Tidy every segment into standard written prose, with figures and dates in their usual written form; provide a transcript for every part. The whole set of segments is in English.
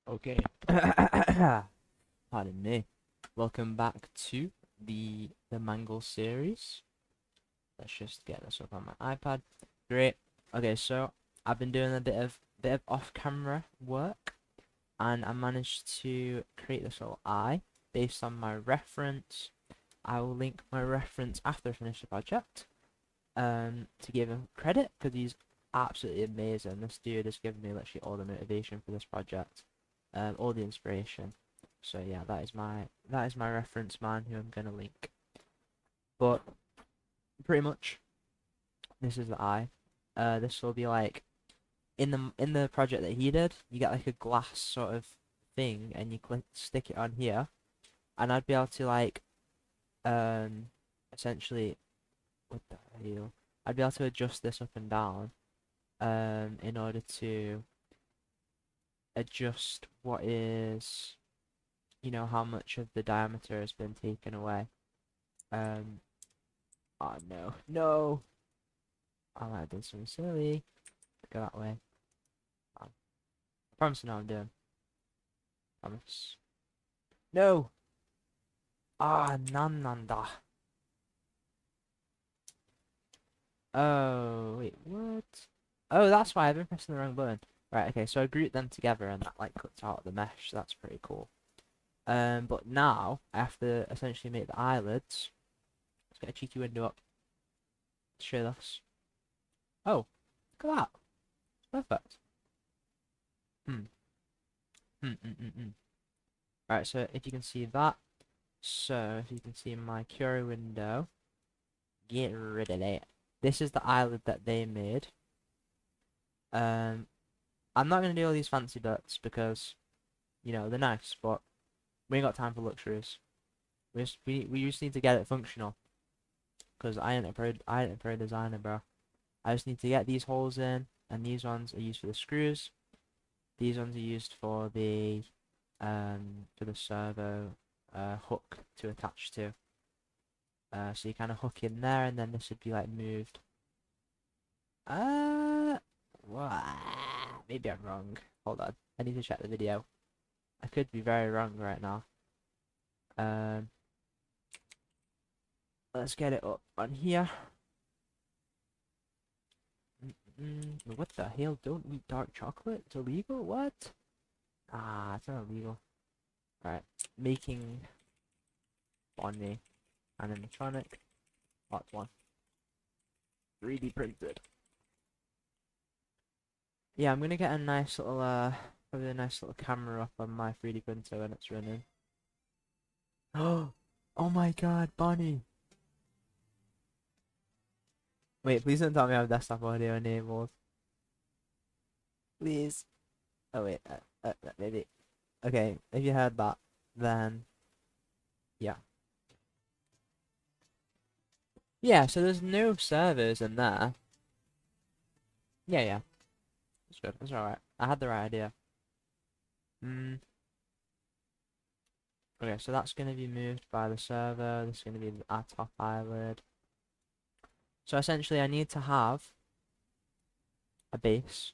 Okay. Pardon me. Welcome back to the mangle series. Let's just get this up on my iPad. Great. Okay, so I've been doing a bit of off-camera work, and I managed to create this little eye based on my reference. I will link my reference after I finish the project. To give him credit because he's absolutely amazing. This dude has given me literally all the motivation for this project, all the inspiration. So yeah, that is my reference man who I'm gonna link. But pretty much, this is the eye. This will be like in the project that he did. You get like a glass sort of thing, and you stick it on here, and I'd be able to like um essentially what the hell? I'd be able to adjust this up and down in order to adjust what is, how much of the diameter has been taken away. Um, oh no, no! I might have done something silly. Go that way. I promise you know what I'm doing. Promise. No! Ah, nanda. Oh, wait, what? Oh, that's why I've been pressing the wrong button. Right, okay, so I grouped them together and that like cuts out the mesh, so that's pretty cool. But now I have to essentially make the eyelids. Let's get a cheeky window up to show this. Oh, look at that. Perfect. Hmm. Right, so if you can see that, so if you can see my Cura window, get rid of it. This is the eyelid that they made. Um, I'm not gonna do all these fancy bits because, they're nice, but we ain't got time for luxuries. We just need to get it functional. Cause I ain't a pro designer, bro. I just need to get these holes in, and these ones are used for the screws. These ones are used for the servo hook to attach to. So you kind of hook in there, and then this would be like moved. Uh, maybe I'm wrong. Hold on, I need to check the video. I could be very wrong right now. Um, let's get it up on here. What the hell? Don't eat dark chocolate? It's illegal? What? Ah, it's not illegal. Right, making Bonnie animatronic part 1. 3D printed. Yeah, I'm gonna get a nice little probably a nice little camera up on my 3D printer when it's running. Oh, oh my God, Bonnie! Wait, please don't tell me I have desktop audio enabled. Please. Oh wait, maybe. Okay, if you heard that, then yeah. Yeah, so there's no servers in there. Yeah, yeah, it's good. It's alright. I had the right idea. Hmm. Okay, so that's going to be moved by the server. This is going to be our top eyelid. So essentially, I need to have a base.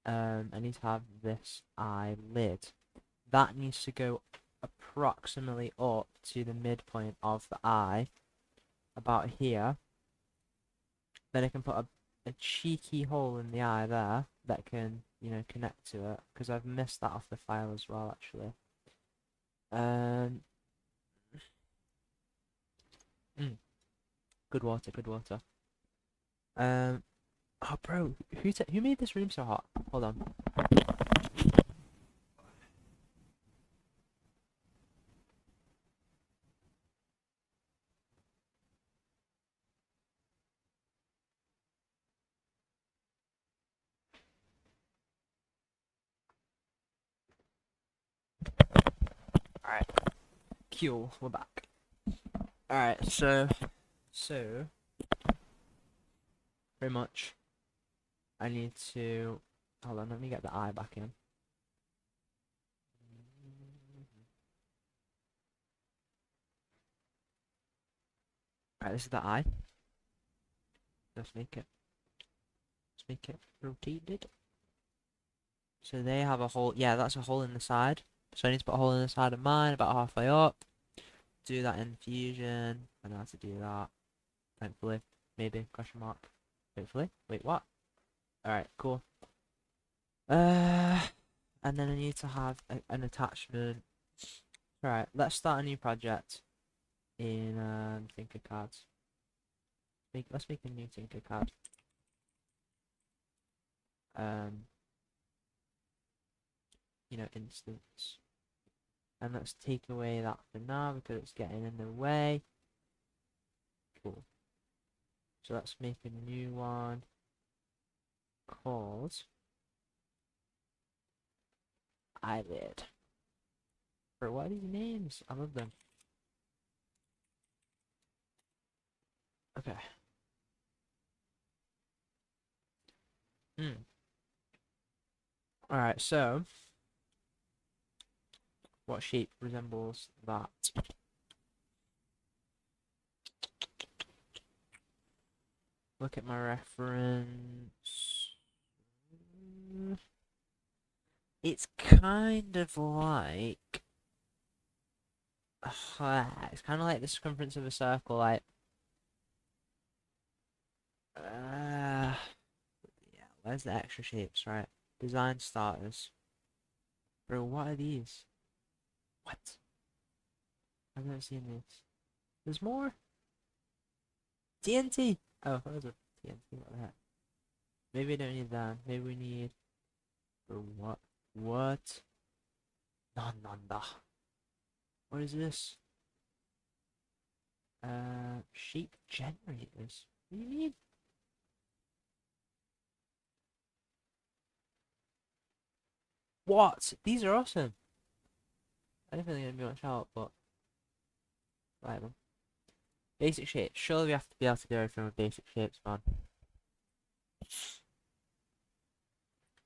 I need to have this eyelid. That needs to go approximately up to the midpoint of the eye, about here. Then I can put a cheeky hole in the eye there that can, connect to it. Because I've missed that off the file as well, actually. Um, mm, good water, good water. Um, oh, bro, who made this room so hot? Hold on. Alright, cool, we're back. Alright, so, pretty much, I need to, hold on, let me get the eye back in. Alright, this is the eye. Let's make it rotated. So they have a hole. Yeah, that's a hole in the side. So I need to put a hole in the side of mine, about halfway up. Do that in Fusion. I know how to do that. Thankfully. Maybe. Question mark. Hopefully. Wait, what? Alright, cool. And then I need to have an attachment. Right, let's start a new project in Tinkercad. Let's make a new Tinkercad. Um, instance. And let's take away that for now because it's getting in the way. Cool. So let's make a new one called eyelid. For what are these names? I love them. Okay. Alright, so what shape resembles that? Look at my reference. It's kind of like it's kind of like the circumference of a circle, like yeah, where's the extra shapes, right? Design starters. Bro, what are these? What? I've never seen this. There's more? TNT! Oh, there's a TNT, what the heck? Maybe I don't need that. Maybe we need... Bro, what? What? Nanda. What is this? Shape generators? What do you mean? What? These are awesome. I don't think they're gonna be much help, but... Right then. Basic shapes. Surely we have to be able to do everything with basic shapes, man.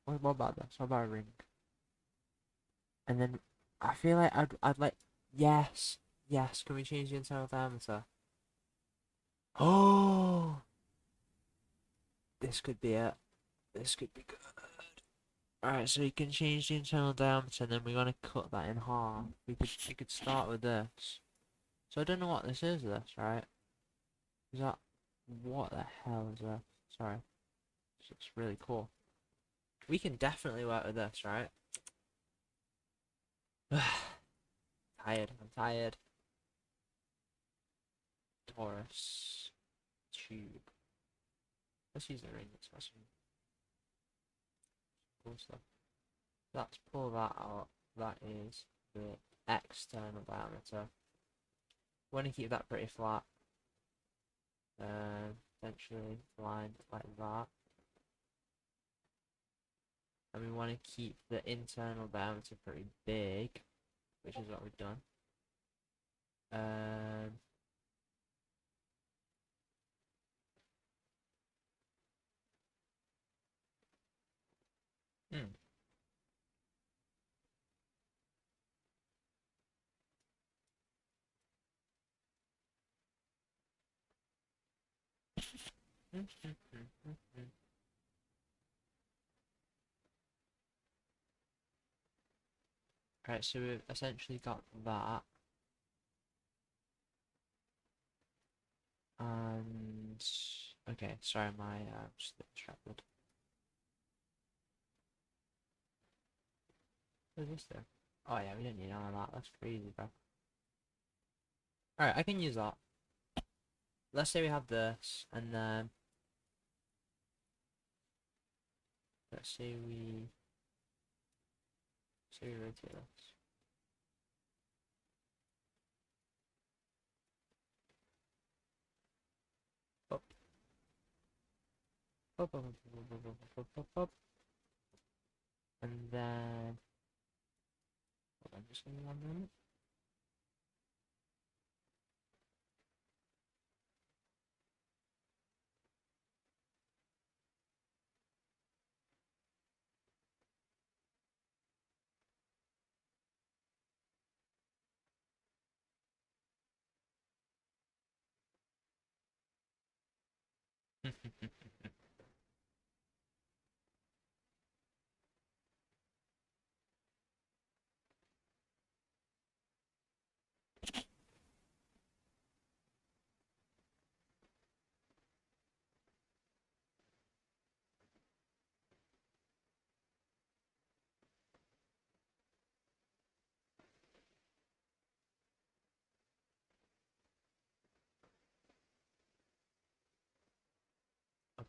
What about this? What about a ring? And then I feel like I'd like yes, yes. Can we change the internal diameter? Oh, this could be it. This could be good. Alright, so you can change the internal diameter, and then we're gonna cut that in half. We could start with this. So I don't know what this is. This right? Is that what the hell is that? Sorry, it's really cool. We can definitely work with this, right? Tired. I'm tired. Taurus tube. Let's use the ring. Let's got some cool stuff. Let's pull that out. That is the external diameter. We want to keep that pretty flat. Potentially lined like that. And we want to keep the internal diameter pretty big, which is what we've done. Um, hmm. Right, so we've essentially got that. And okay, sorry, my just a bit distracted. What is this though? Oh yeah, we don't need all of that. That's crazy, bro. Alright, I can use that. Let's say we have this, and then let's say we rotate this. Up, up. And then hold on, just give me 1 minute.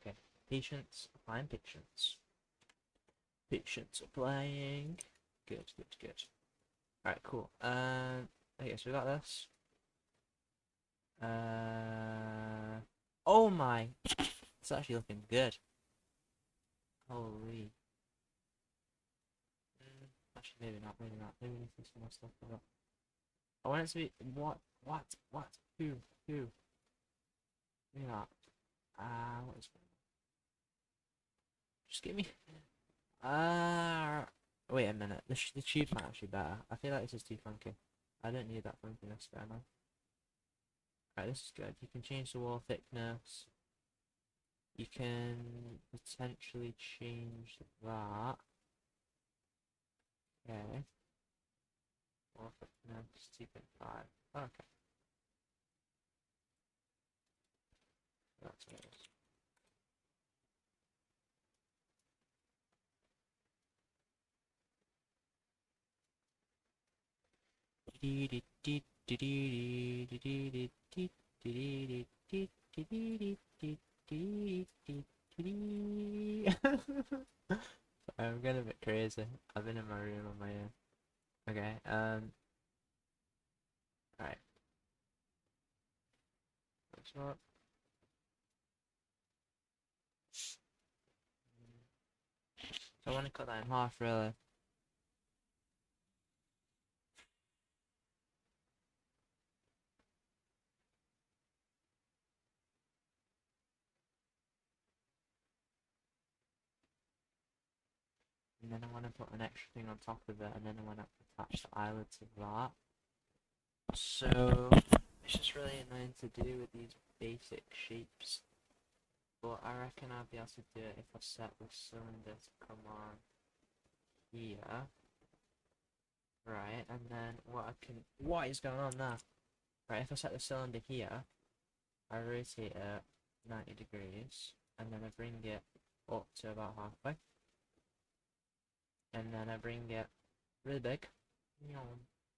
Okay. Patience. Applying patience. Patience applying. Good, good, good. Alright, cool. Okay, so we got this. Oh my! It's actually looking good. Holy. Actually, maybe not, maybe not. Maybe we need some more stuff for that. I want it to be. What? What? What? Who? Who? Maybe not. What is. Just give me. Wait a minute. The tube might actually better. I feel like this is too funky. I don't need that funkiness there now. Right, this is good. You can change the wall thickness. You can potentially change that. Okay. Wall thickness 2.5. Okay. That's what it is. I'm getting a bit crazy. I've been in my room on my own. Okay, alright. That's what. So I want to cut that in half, really. And then I want to put an extra thing on top of it, and then I want to attach the eyelids to that. So, it's just really annoying to do with these basic shapes. But I reckon I'll be able to do it if I set the cylinder to come on here. Right, and then what is going on there? Right, if I set the cylinder here, I rotate it 90 degrees, and then I bring it up to about halfway. And then I bring it really big.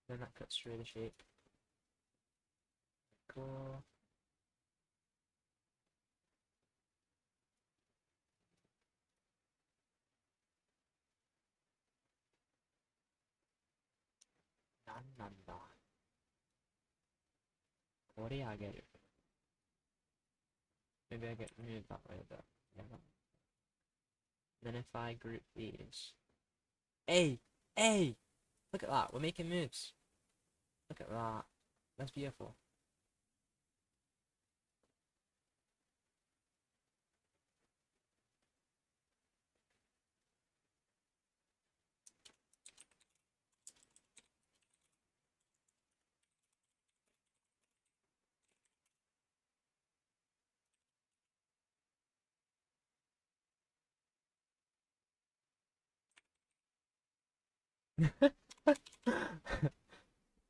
Then that cuts through the shape. Cool. Nanda. What do I get it? Maybe I get moved that way a bit. Yeah. Then if I group these. Hey! Hey! Look at that, we're making moves. Look at that. That's beautiful.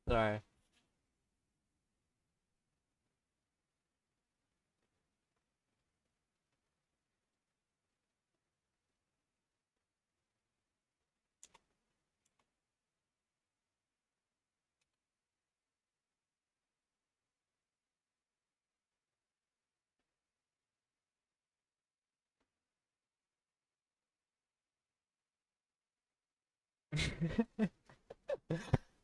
Sorry.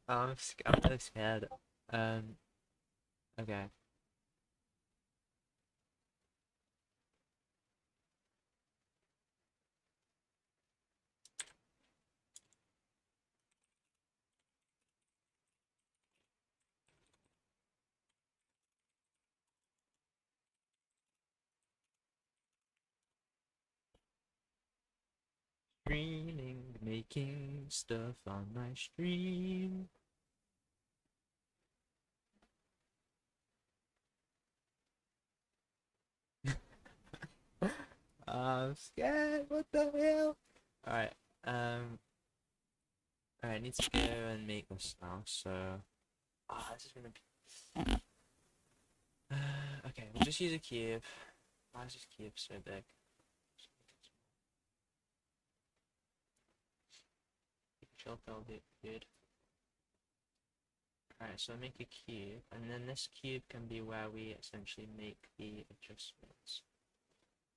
I'm so scared. Okay. Streaming, making stuff on my stream. I'm scared. What the hell? Alright. Alright. Need to go and make this now. So. This is gonna be. Okay. We'll just use a cube. Why is this cube so big? Chill pill, dude. Alright, so make a cube, and then this cube can be where we essentially make the adjustments.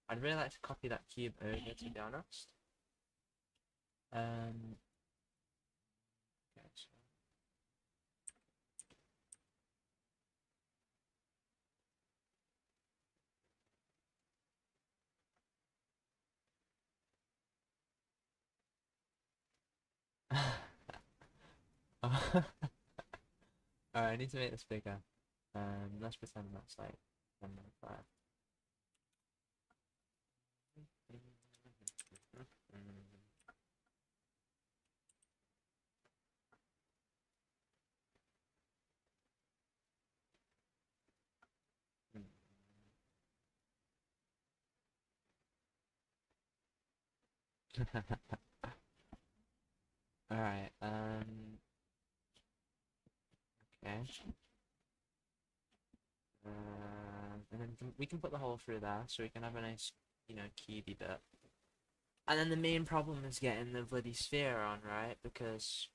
I'd really like to copy that cube over, to be honest. Okay, so Alright, I need to make this bigger. Let's pretend that's like 1.5. Alright, okay. And then we can put the hole through there, so we can have a nice, you know, cubey bit. And then the main problem is getting the bloody sphere on, right? Because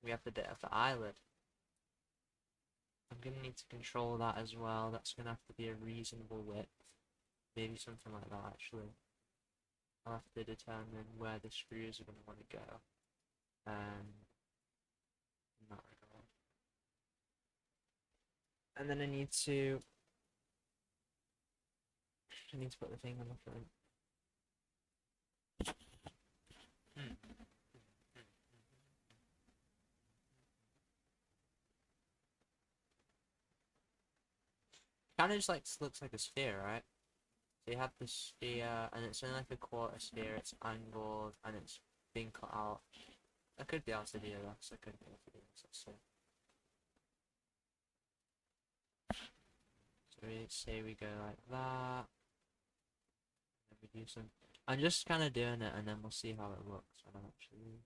we have the bit of the eyelid. I'm gonna need to control that as well. That's gonna have to be a reasonable width. Maybe something like that, actually. I'll have to determine where the screws are gonna want to go. In that regard. And then I need to put the thing on the front. Kind of just like looks like a sphere, right? So you have the sphere, and it's only like a quarter sphere. It's angled, and it's being cut out. I could be able to do this. I could be able to do this. Let's see. So we say we go like that. And we do some. I'm just kind of doing it, and then we'll see how it looks when I'm actually.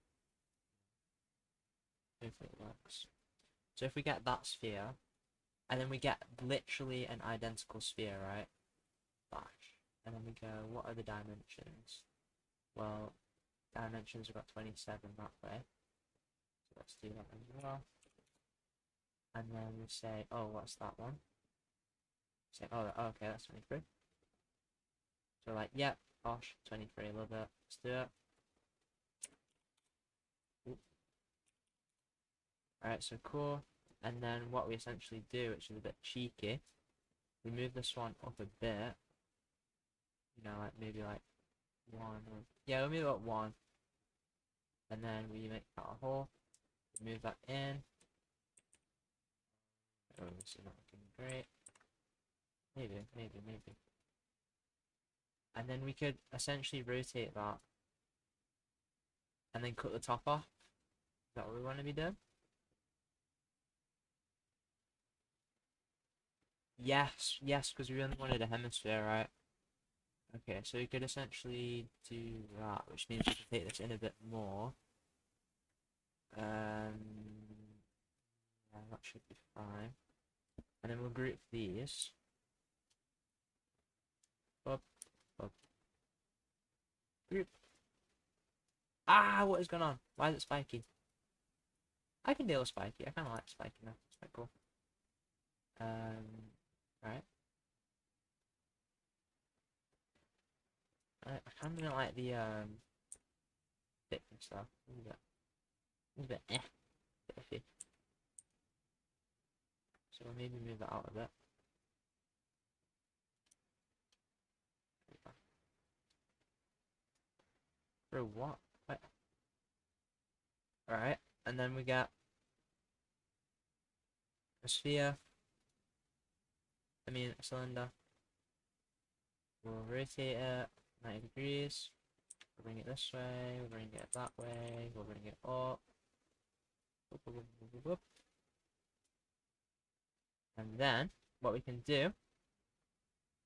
If it works. So if we get that sphere, and then we get literally an identical sphere, right? Bash. And then we go, what are the dimensions? Well, dimensions have got 27 that way. So let's do that as well. And then we say, oh, what's that one? Say, oh, okay, that's 23. So like, yep, gosh, 23, love it. Let's do it. Alright, so cool. And then what we essentially do, which is a bit cheeky, we move this one up a bit. You know, like maybe like 1. Yeah, we'll move it up 1. And then we make that a hole. Move that in. Oh, this is not looking great. Maybe. And then we could essentially rotate that. And then cut the top off. Is that what we want to be doing? Yes, because we only wanted a hemisphere, right? Okay, so we could essentially do that, which means we can take this in a bit more. Yeah, that should be fine. And then we'll group these. Up. Group. Ah, what is going on? Why is it spiky? I can deal with spiky. I kind of like spiky now. It's quite cool. Right. I kind of don't like the thick and stuff. It's a bit bit iffy. So we'll maybe move that out a bit. For what? Wait. Alright, and then we got a sphere. I mean, a cylinder. We'll rotate it 90 degrees. We'll bring it this way. We'll bring it that way. We'll bring it up. Whoop, whoop, whoop, whoop, whoop. And then, what we can do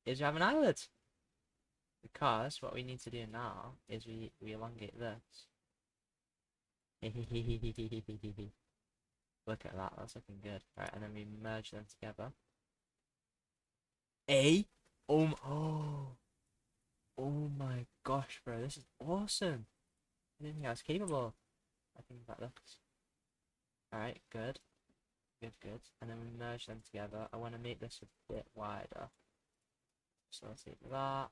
is we have an eyelid. Because what we need to do now is we elongate this. Look at that, that's looking good. Right, and then we merge them together. Oh my gosh, bro, this is awesome. I didn't think I was capable. I think that looks. Alright, good. Good. And then we merge them together. I want to make this a bit wider. So I'll take that.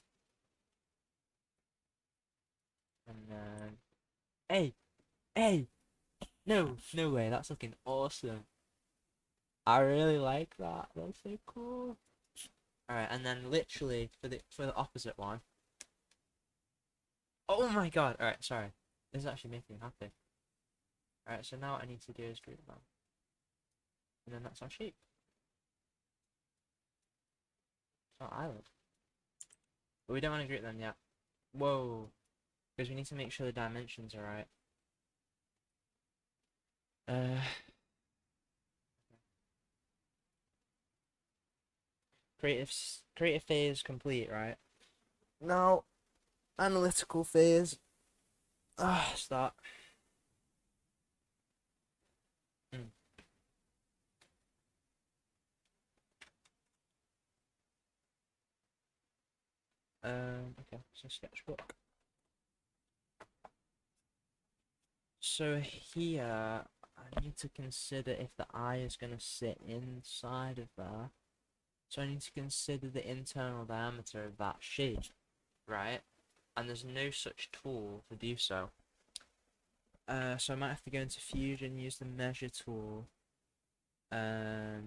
And then... Hey! Hey! No! No way, that's looking awesome. I really like that. That's so cool. Alright, and then literally for the opposite one. Oh my god! Alright, sorry. This is actually making me happy. Alright, so now what I need to do is group them. And then that's our shape. It's our eyelid. But we don't want to group them yet. Whoa. Because we need to make sure the dimensions are right. Creative phase complete, right? Now, analytical phase. Start. Mm. Okay, so sketchbook. So here, I need to consider if the eye is going to sit inside of there. So I need to consider the internal diameter of that shape, right? And there's no such tool to do so. So I might have to go into Fusion, use the measure tool. This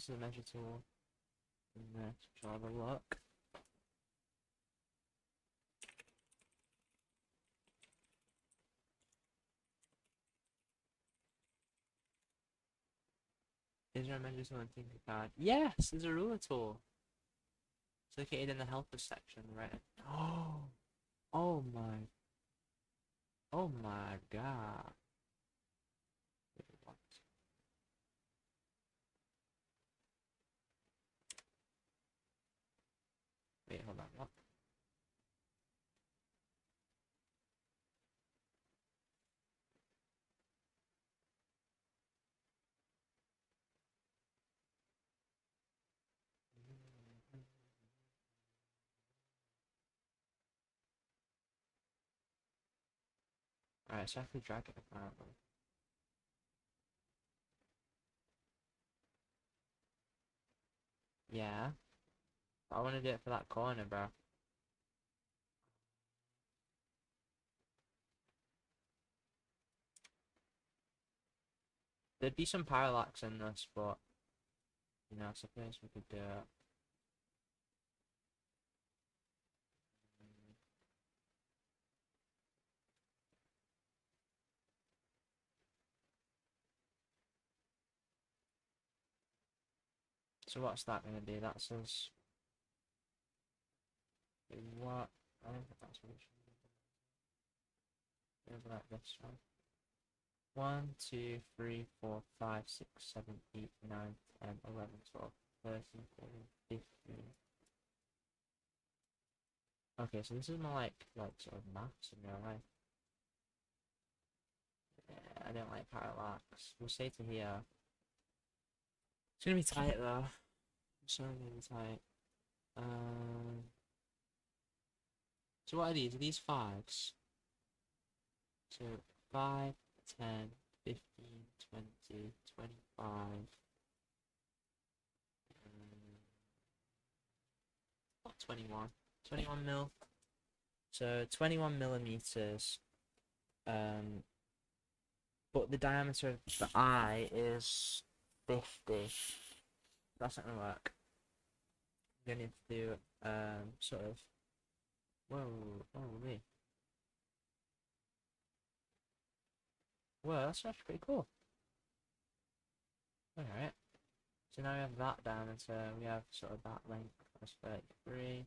is the measure tool. And shall have a look. Is there a measure tool in Tinkercad? Yes, there's a ruler tool. It's located in the helper section, right? Oh my, oh my god. Wait, what? Wait, hold on, what? Alright, so I have to drag it apparently. Yeah, I want to do it for that corner, bro. There'd be some parallax in this, but you know, I suppose we could do it. So what's that gonna be? That says what? I don't think that's what it should be. Maybe like this one. 1, 2, 3, 4, 5, 6, 7, 8, 9, 10, 11, 12, 13, 14, 15. Okay, so this is more like sort of maths in real life. Yeah, I don't like parallax. We'll say to here. It's gonna be tight though. It's gonna be tight. So what are these? Are these fives? So 5, 10, 15, 20, 25. Not 21. 21 mil. So 21 millimeters. But the diameter of the eye is 50. That's not gonna work. I'm gonna need to do sort of. Whoa, oh me. Whoa, that's actually pretty cool. Alright. So now we have that diameter, we have sort of that length, that's 33.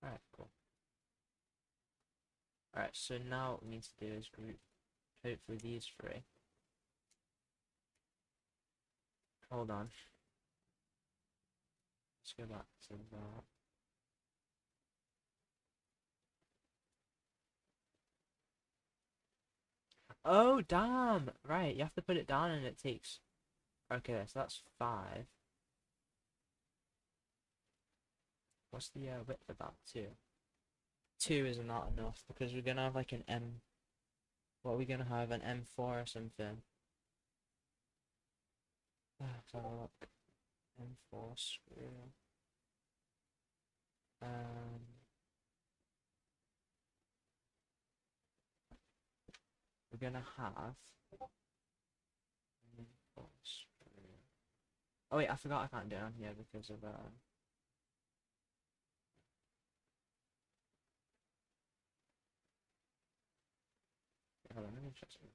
Alright, cool. Alright, so now what we need to do is group hopefully these three. Hold on. Let's go back to that. Oh, damn! Right, you have to put it down and it takes... Okay, so that's 5. What's the width of that? 2. 2 is not enough because we're gonna have like an M. What are we gonna have? An M4 or something? Let's have a look. M4 screw. We're gonna have M4 screw. Oh wait, I forgot I can't do it on here because of hold on, let me check something.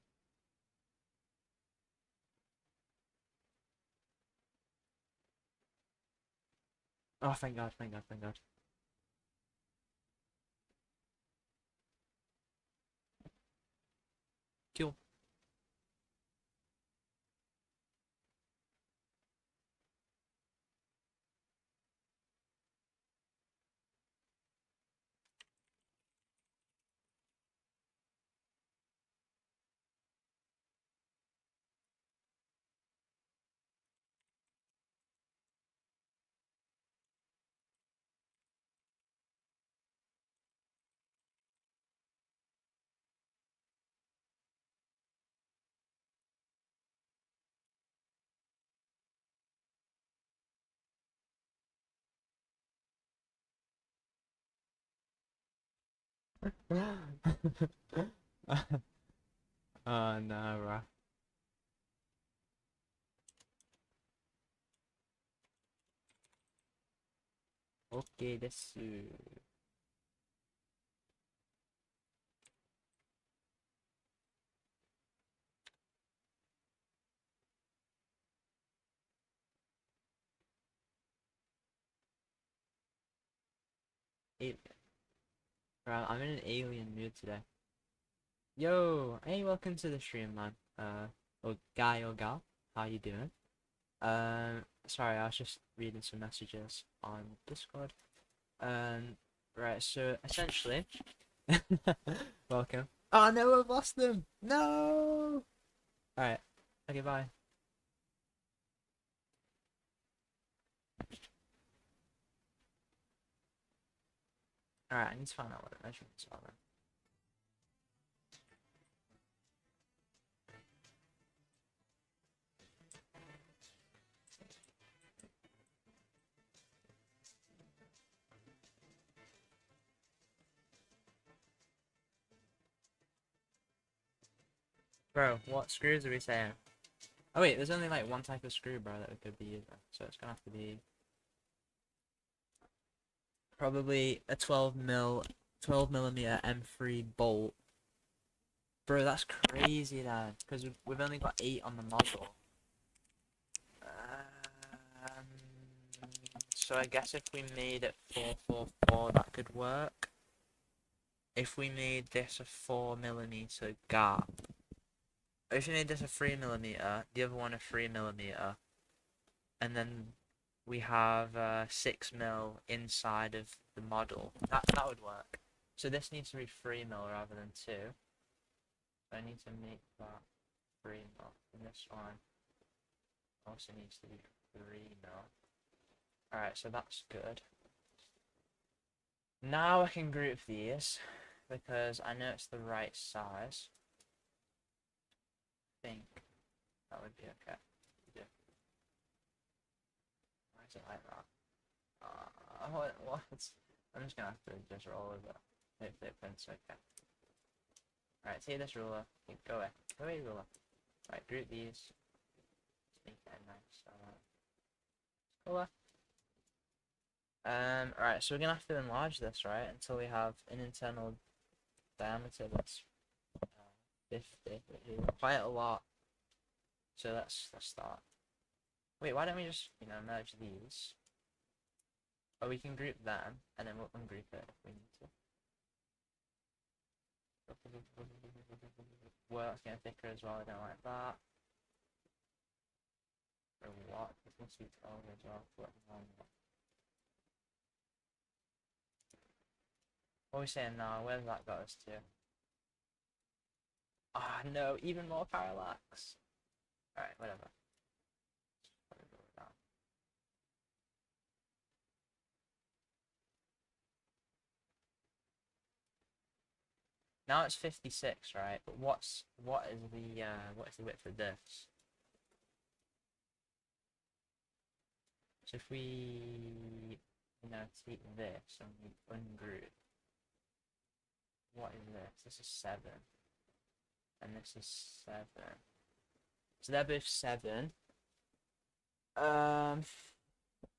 Oh, thank God, thank God, thank God. Cool. Oh no, bro. Okay, this alien. Bro, I'm in an alien mood today. Yo, hey, welcome to the stream, man. Or guy or gal, how you doing? Sorry, I was just reading some messages on Discord. Right, so essentially, welcome. Oh no, I've lost them. No. All right. Okay, bye. All right, I need to find out what the measurements are then. Bro, what screws are we saying? Oh wait, there's only like one type of screw, bro, that we could be using, so it's gonna have to be probably a 12 millimeter M3 bolt. Bro, that's crazy, then, because we've only got 8 on the model. So I guess if we made it 444, that could work. If we made this a 4 millimeter gap, if we made this a 3 millimeter, the other one a 3 millimeter, and then we have 6 mil inside of the model, that would work. So this needs to be 3 mil rather than 2. So I need to make that 3 mil, and this one also needs to be 3 mil. Alright, so that's good. Now I can group these because I know it's the right size. I think that would be okay. Yeah. Why is it like that? What? I'm just gonna have to just roll with it. Hopefully it prints okay. Alright, take this ruler. Go away. Go away, ruler. Right, group these. Just make that nice. Colour. Alright, so we're gonna have to enlarge this, right? Until we have an internal diameter that's 50, which is quite a lot. So let's start. Wait, why don't we just, merge these? Or we can group them, and then we'll ungroup it if we need to. Well, it's getting thicker as well, I don't like that. For what? This must be 12 as well. What are we saying now? Where did that got us to? Ah, no, even more parallax. Alright, whatever. Now it's 56, right? But what is the width of this? So if we, take this and we ungroup, what is this? This is 7, and this is 7. So they're both 7. Um,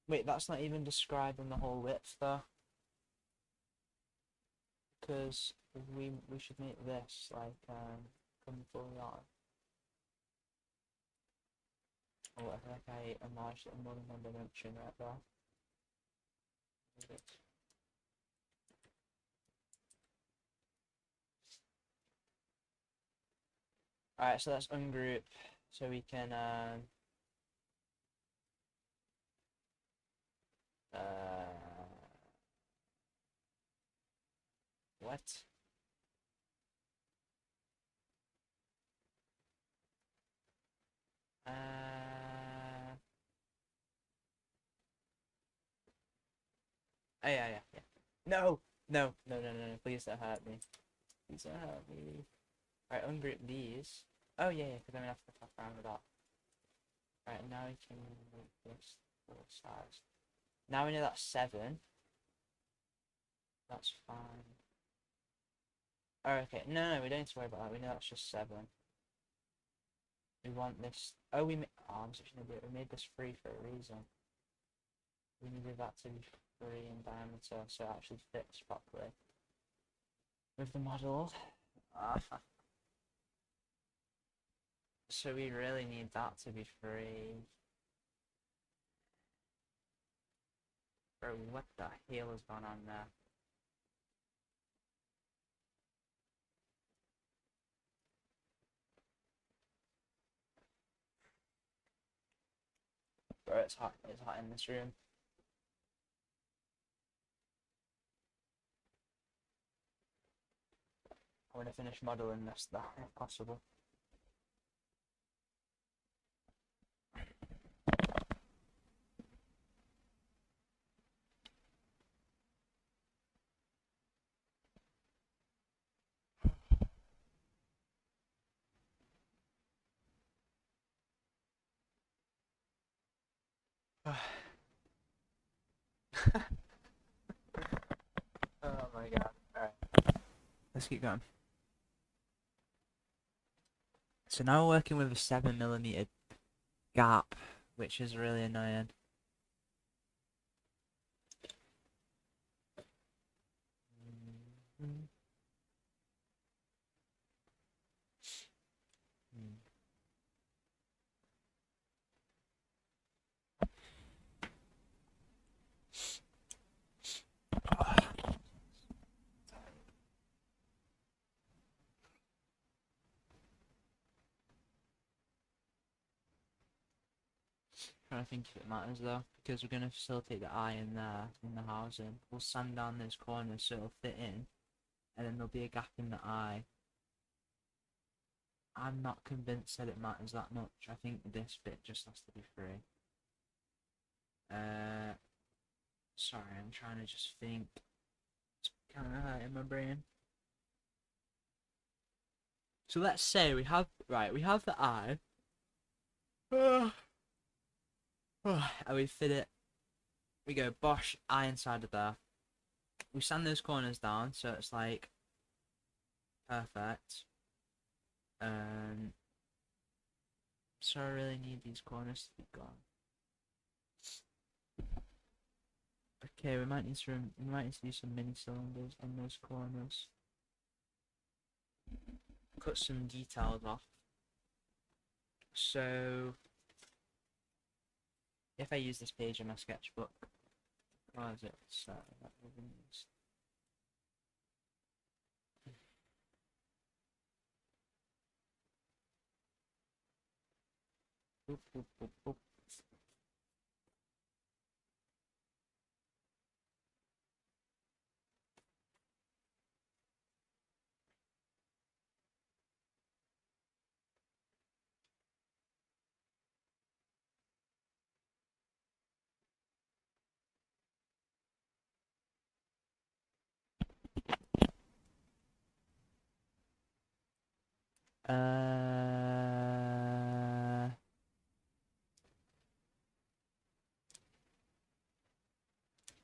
Wait, that's not even describing the whole width though, because we should make this like come fully on. Oh, I feel like I enlarged it more than one dimension right there. Alright, so let's ungroup so we can what? Oh yeah. No, no, please don't hurt me. Please don't hurt me. Alright, ungroup these. Oh yeah, because I'm gonna have to fuck around with that. Alright, now we can make this full size. Now we know that's 7. That's fine. Oh, okay. No, we don't need to worry about that. We know that's just 7. We want this. Oh, I'm such an idiot. We made this 3 for a reason. We needed that to be 3 in diameter, so it actually fits properly with the model. So we really need that to be 3. Bro, what the hell has gone on there? Bro, it's hot. It's hot in this room. I want to finish modeling this though, if possible. Oh my god. Alright. Let's keep going. So now we're working with a 7mm gap, which is really annoying. Trying to think if it matters though, because we're gonna facilitate the eye in there in the housing. We'll sand down those corners so it'll fit in, and then there'll be a gap in the eye. I'm not convinced that it matters that much. I think this bit just has to be free. Sorry, I'm trying to just think. It's kind of hurting my brain. So let's say we have the eye, and we fit it. We go bosh eye inside of there. We sand those corners down so it's like perfect. So I really need these corners to be gone. Okay, we might need to do some mini cylinders on those corners. Cut some details off. So if I use this page in my sketchbook, where is it? Boop, boop, boop, boop.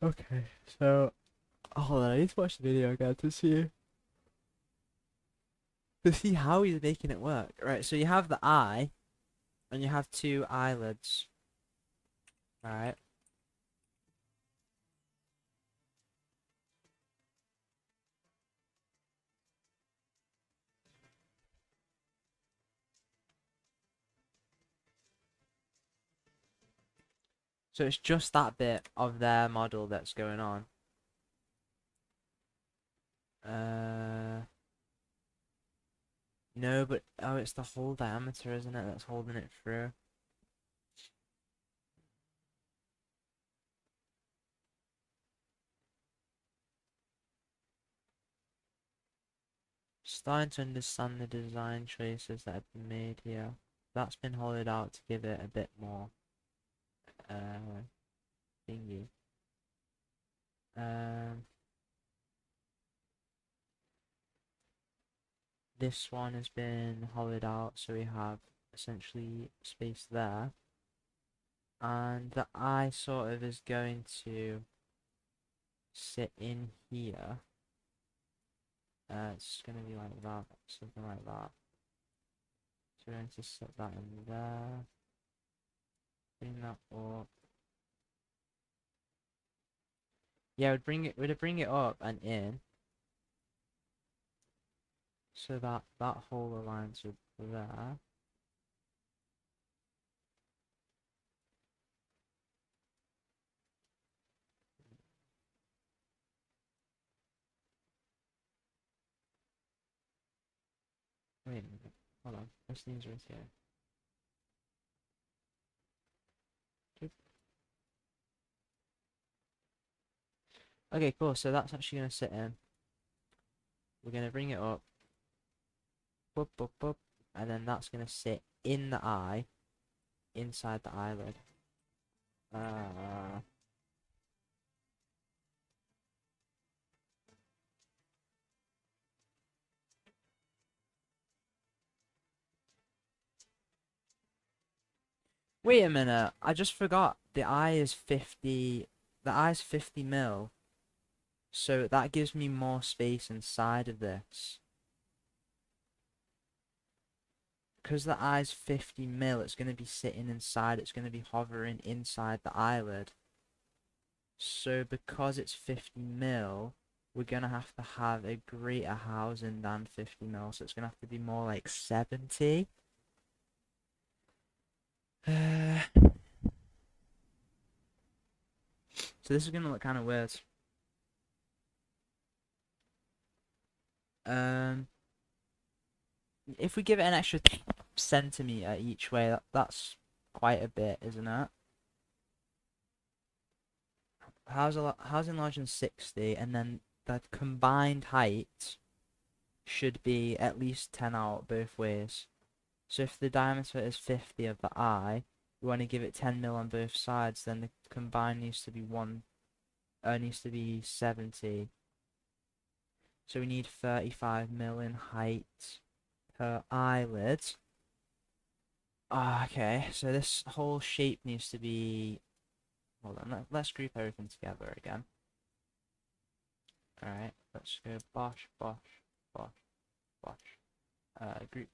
Okay, so hold on, I need to watch the video again to see how he's making it work. Right, so you have the eye and you have two eyelids. Alright. So it's just that bit of their model that's going on. Uh no, but oh, it's the whole diameter, isn't it, that's holding it through. Starting to understand the design choices that have been made here. That's been hollowed out to give it a bit more thingy. Um, this one has been hollowed out, so we have essentially space there, and the eye sort of is going to sit in here. It's going to be like that, something like that. So we're going to set that in there, bring that up. Yeah, would bring it up and in, so that that hole aligns with there. Wait a minute, hold on, this thing's right here. Okay, cool, so that's actually going to sit in. We're going to bring it up, boop, boop, boop, and then that's going to sit in the eye, inside the eyelid. Uh, Wait a minute, I just forgot, the eye is 50, the eye's 50 mil, so that gives me more space inside of this. Because the eye's 50 mil, it's going to be sitting inside, it's going to be hovering inside the eyelid. So because it's 50 mil, we're going to have a greater housing than 50 mil, so it's going to have to be more like 70. So this is going to look kind of weird. Um, if we give it an extra centimeter each way, that's quite a bit, isn't it? How's enlarged in 60, and then the combined height should be at least 10 out both ways. So if the diameter is 50 of the eye, we want to give it 10 mil on both sides, then the combined needs to be needs to be 70. So we need 35 mil in height per eyelid. Okay, so this whole shape needs to be... Hold on, let's group everything together again. Alright, let's go bosh, bosh, bosh, bosh. Group.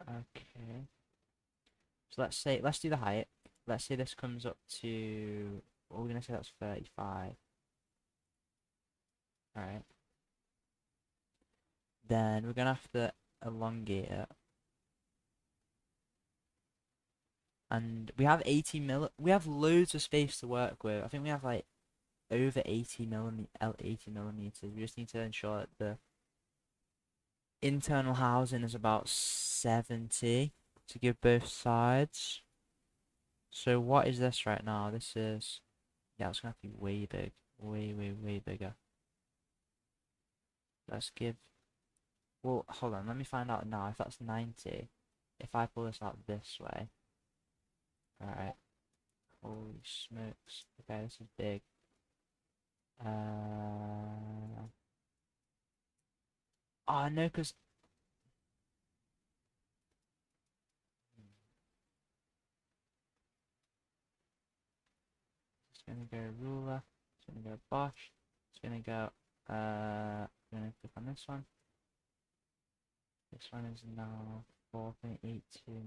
Okay. So let's do the height. Let's say this comes up to, we're gonna say that's 35. Alright. Then we're gonna have to elongate it. And we have 80 we have loads of space to work with. I think we have like over 80 millimeters. We just need to ensure that the internal housing is about 70 to give both sides. So what is this right now? This is, yeah, it's gonna have to be way big. Way, way, way bigger. Let's give, well, hold on, let me find out now if that's 90. If I pull this out this way. Alright. Holy smokes. Okay, this is big. Oh no, because it's gonna go ruler. It's gonna go Bosch. It's gonna go. I'm gonna click on this one. This one is now 4.82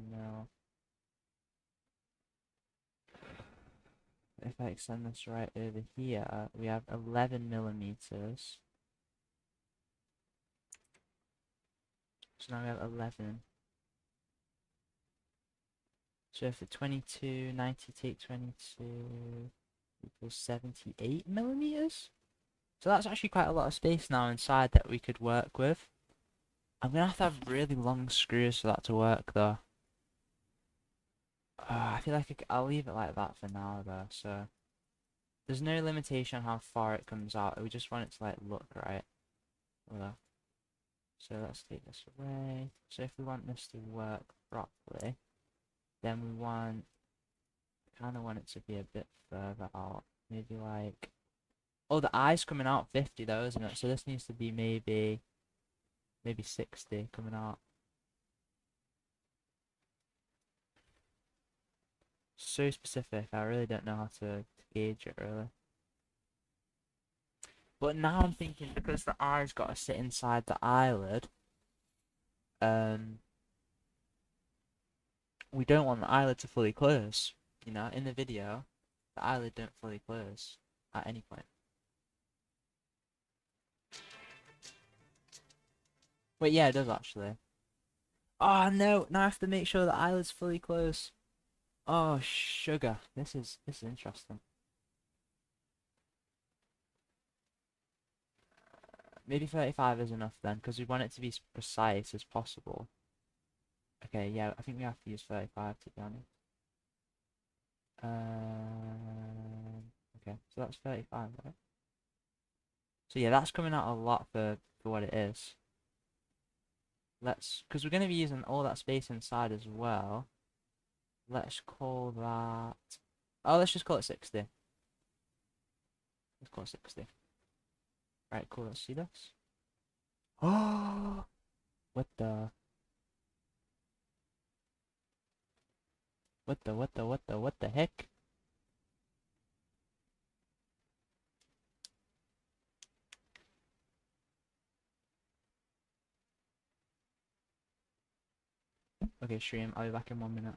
mil. If I extend this right over here, we have 11 millimeters. So now we have 11. So if the 22, 90 take 22 equals 78 millimeters. So that's actually quite a lot of space now inside that we could work with. I'm gonna have really long screws for that to work though. I feel like I'll leave it like that for now though. So there's no limitation on how far it comes out. We just want it to like look right. Well, so let's take this away. So if we want this to work properly, then we kind of want it to be a bit further out. Maybe like, oh, the eye's coming out 50 though, isn't it? So this needs to be maybe 60 coming out. So specific, I really don't know how to gauge it really. But now I'm thinking because the eye's got to sit inside the eyelid, um, we don't want the eyelid to fully close. You know, in the video, the eyelid don't fully close at any point. Wait, yeah, it does actually. Oh no, now I have to make sure the eyelid's fully closed. Oh sugar, this is interesting. Maybe 35 is enough then, because we want it to be as precise as possible. Okay, yeah, I think we have to use 35 to be honest. Okay, so that's 35, right? So yeah, that's coming out a lot for what it is. Because we're going to be using all that space inside as well. Let's call that, oh, let's just call it 60. Let's call it 60. Right, cool, let's see this. Oh, what the, what the heck? Okay, stream, I'll be back in 1 minute.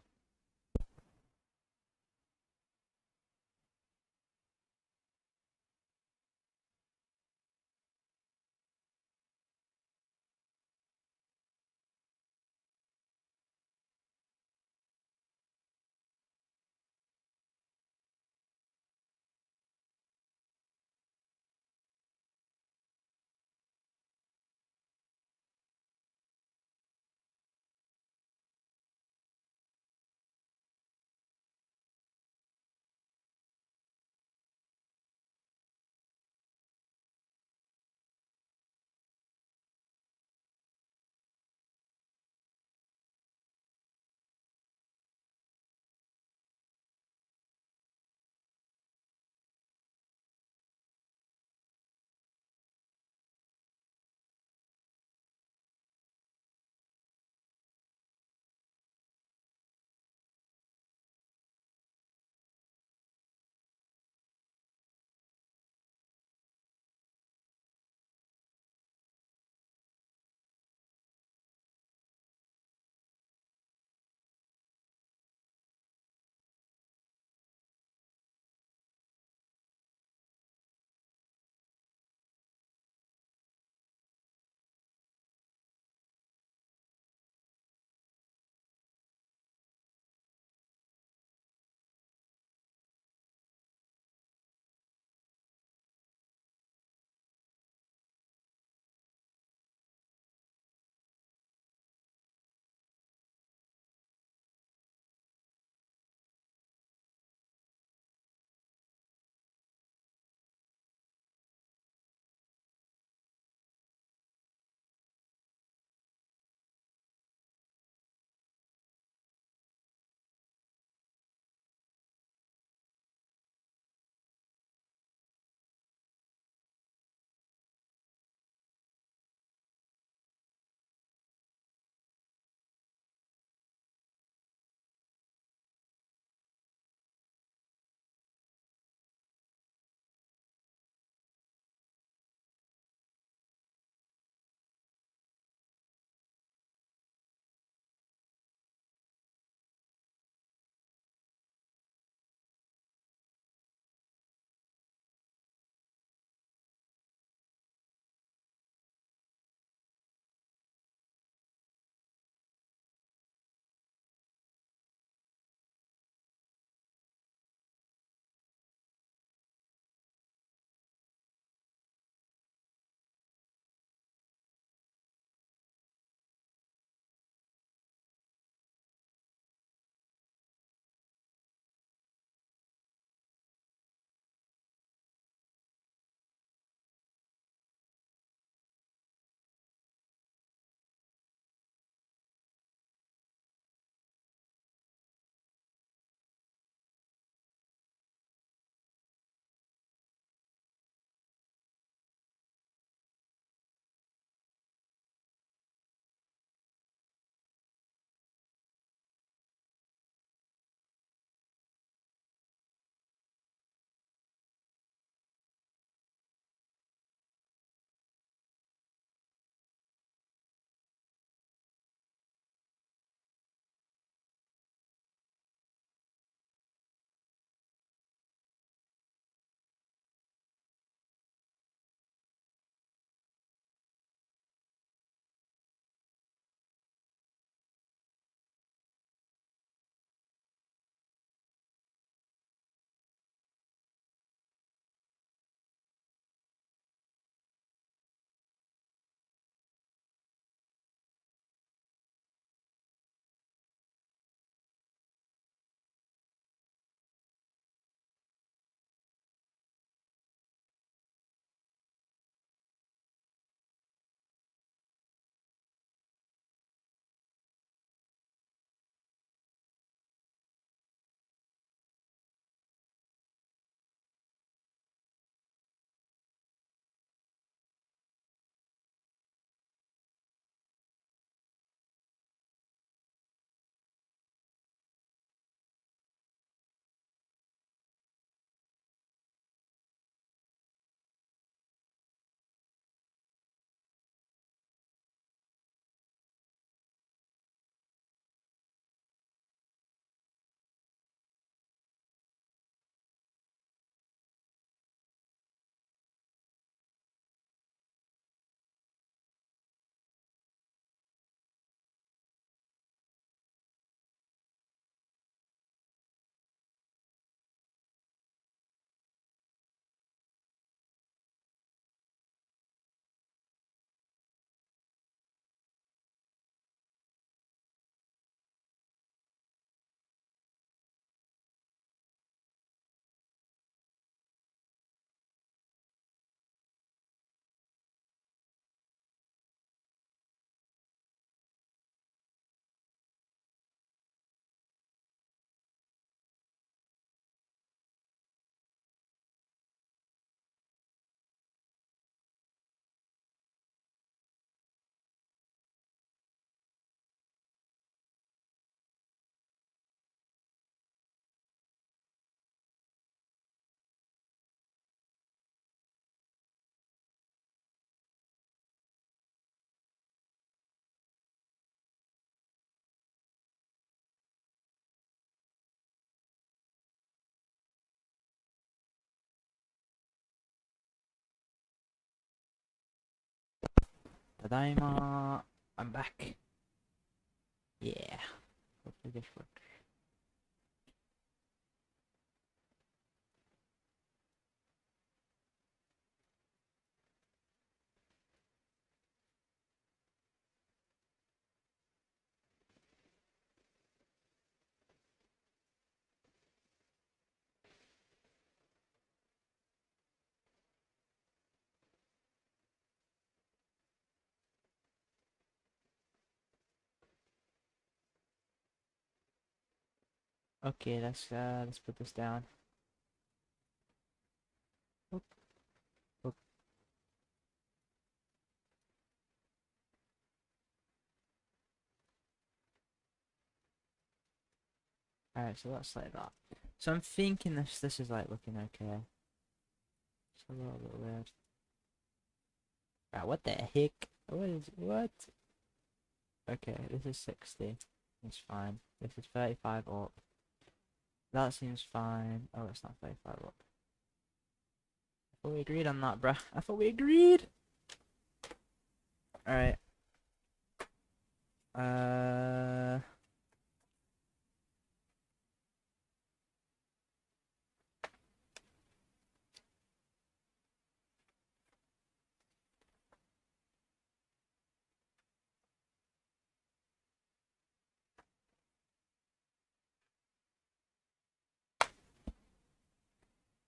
Tadaima! I'm back. Yeah. Hopefully this works. Okay, let's put this down. Oop, oop. Alright, so that's like that. So I'm thinking this is like looking okay. It's a little bit weird. Right, what the heck? What? Okay, this is 60. It's fine. This is 35 up. That seems fine. Oh, it's not 35 up. I thought we agreed on that, bruh. I thought we agreed! Alright. Uh...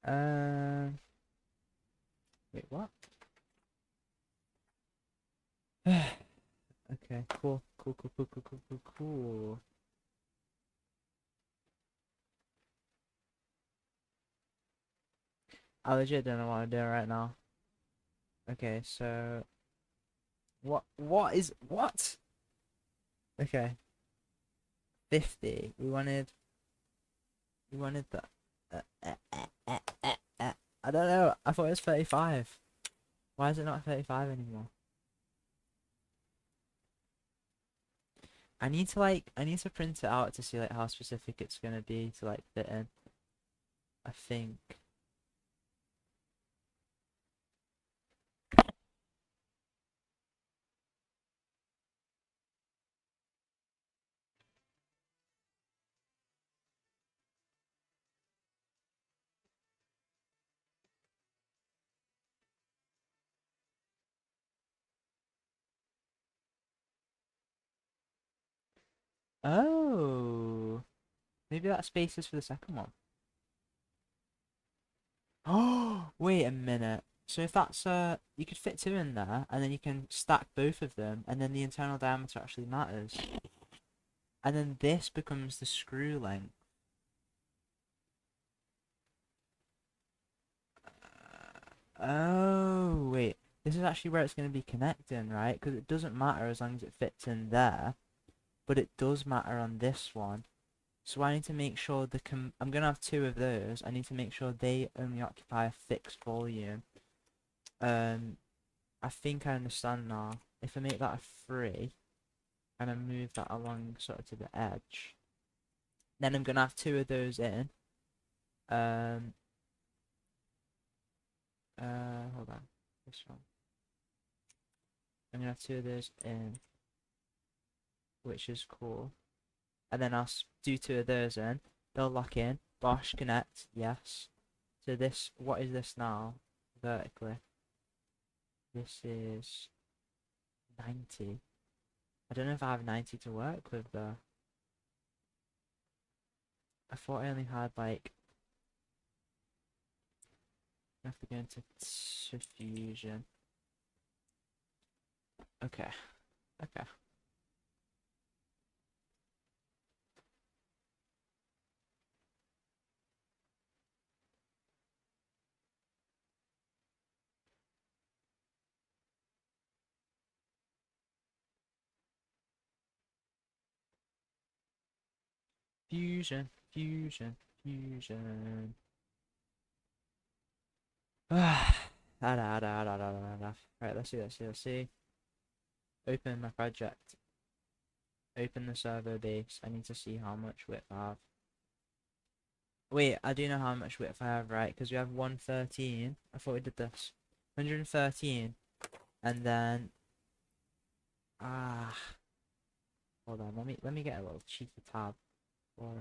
Uh... Wait, what? Okay, cool. Cool. I legit don't know what I'm doing right now. Okay, so... What? Okay. 50. We wanted that. I don't know. I thought it was 35. Why is it not 35 anymore? I need to print it out to see like how specific it's gonna be to like fit in. I think. Oh, maybe that space is for the second one. Oh, wait a minute. So if that's you could fit two in there, and then you can stack both of them, and then the internal diameter actually matters. And then this becomes the screw length. Oh, wait. This is actually where it's going to be connecting, right? Because it doesn't matter as long as it fits in there, but it does matter on this one. So I need to make sure I'm going to have two of those. I need to make sure they only occupy a fixed volume. I think I understand now. If I make that a 3, and I move that along sort of to the edge, then I'm going to have two of those in. Um, Hold on. This one. I'm going to have two of those in, which is cool. And then I'll do two of those in. They'll lock in. Bosh, connect. Yes. So this, what is this now? Vertically. This is 90. I don't know if I have 90 to work with though. I thought I only had like... I have to go into fusion. Okay. Okay. Fusion. Right, let's see. Open my project. Open the server base. I need to see how much width I have. Wait, I do know how much width I have, right? Because we have 113. I thought we did this. 113. And then Ah, hold on. Let me get a little cheeky tab for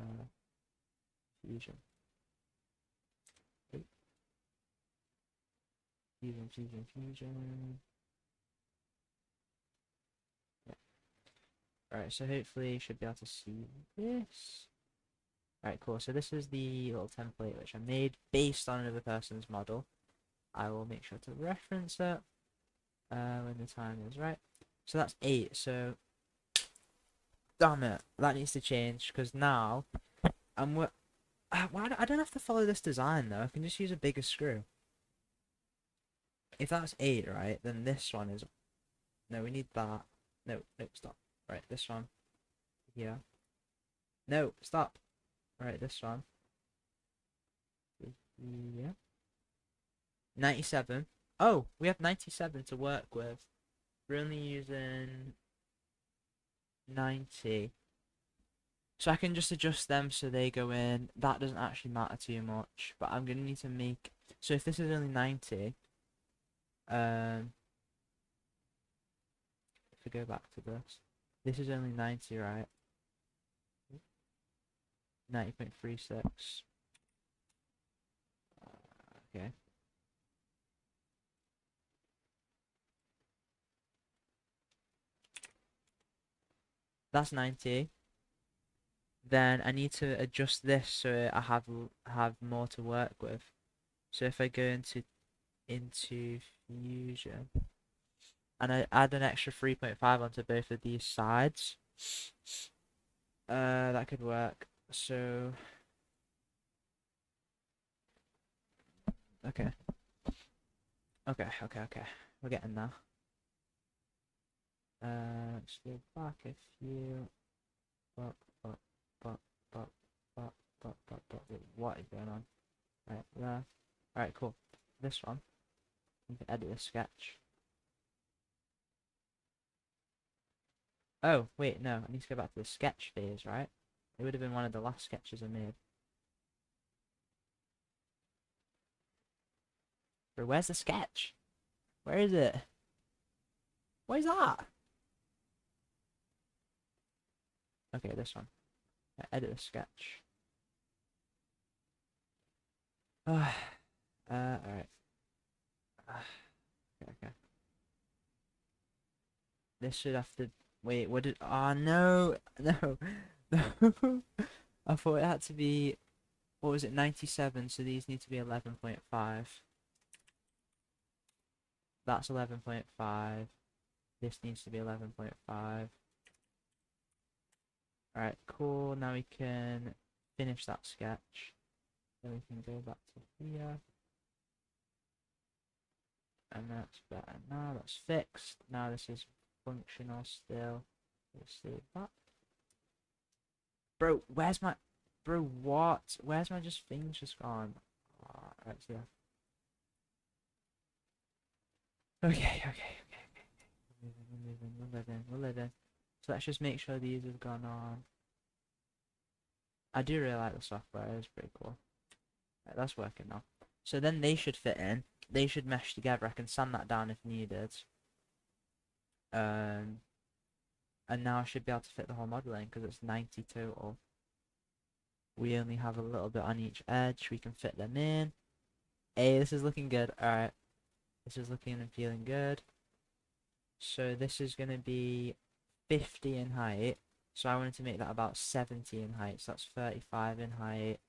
fusion. Oop, fusion. Yeah. Alright, so hopefully you should be able to see this. Alright, cool. So this is the little template which I made based on another person's model. I will make sure to reference it when the time is right. So that's 8. So, damn it, that needs to change because now I'm I don't have to follow this design though. I can just use a bigger screw. If that's 8, right, then this one is... No, we need that. No, stop. Right, this one. Here. No, stop. Right, this one. Yeah. 97. Oh, we have 97 to work with. We're only using 90. So I can just adjust them so they go in. That doesn't actually matter too much. But I'm going to need to make... So if this is only 90... if we go back to this is only 90, right? 90.36. Okay. That's 90. Then I need to adjust this so I have more to work with. So if I go into Fusion and I add an extra 3.5 onto both of these sides, that could work. So okay. We're getting there. Let's go back a few. But, what is going on? Right there. Alright, cool. This one. You can edit a sketch. Oh, wait, no. I need to go back to the sketch phase, right? It would have been one of the last sketches I made. But where's the sketch? Where is it? What is that? Okay, this one. Edit a sketch. Alright. Okay. This should have to... Wait, what did... Oh, no! No! No! I thought it had to be... What was it? 97, so these need to be 11.5. That's 11.5. This needs to be 11.5. Alright, cool. Now we can finish that sketch. Then we can go back to here. And that's better now. That's fixed. Now this is functional still. Let's save that. Bro, where's my... Bro, what? Where's my thing just gone? Oh, right, so yeah. Okay. We're living. So let's just make sure these have gone on. I do really like the software, it's pretty cool. Right, that's working now. So then they should fit in. They should mesh together. I can sand that down if needed. And now I should be able to fit the whole model in because it's 90 total. We only have a little bit on each edge. We can fit them in. Hey, this is looking good. Alright. This is looking and feeling good. So this is going to be 50 in height. So I wanted to make that about 70 in height. So that's 35 in height.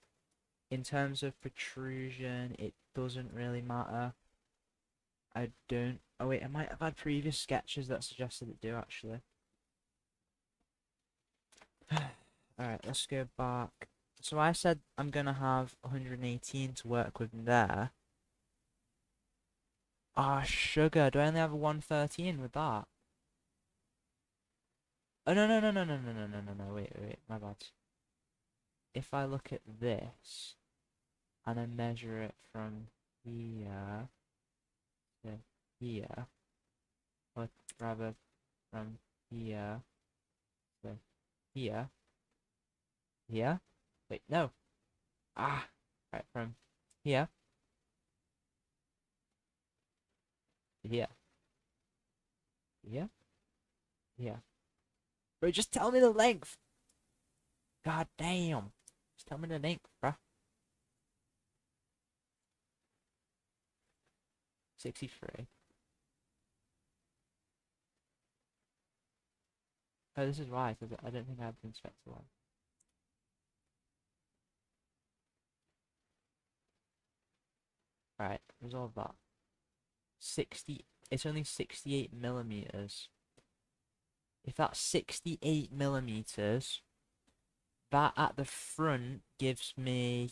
In terms of protrusion, it doesn't really matter. I don't... Oh wait, I might have had previous sketches that suggested it do actually. Alright, let's go back. So I said I'm going to have 118 to work with there. Ah, sugar. Do I only have a 113 with that? Oh, no. Wait. My bad. If I look at this, and I measure it from here to here, or rather from here to here. Wait, no. Right, from here to here. Yeah. Bro, just tell me the length. God damn. Just tell me the length, bruh. 63. Oh, this is why, because I don't think I have the inspector one. Alright, resolve that. 60. It's only 68 millimeters. If that's 68 millimeters, that at the front gives me.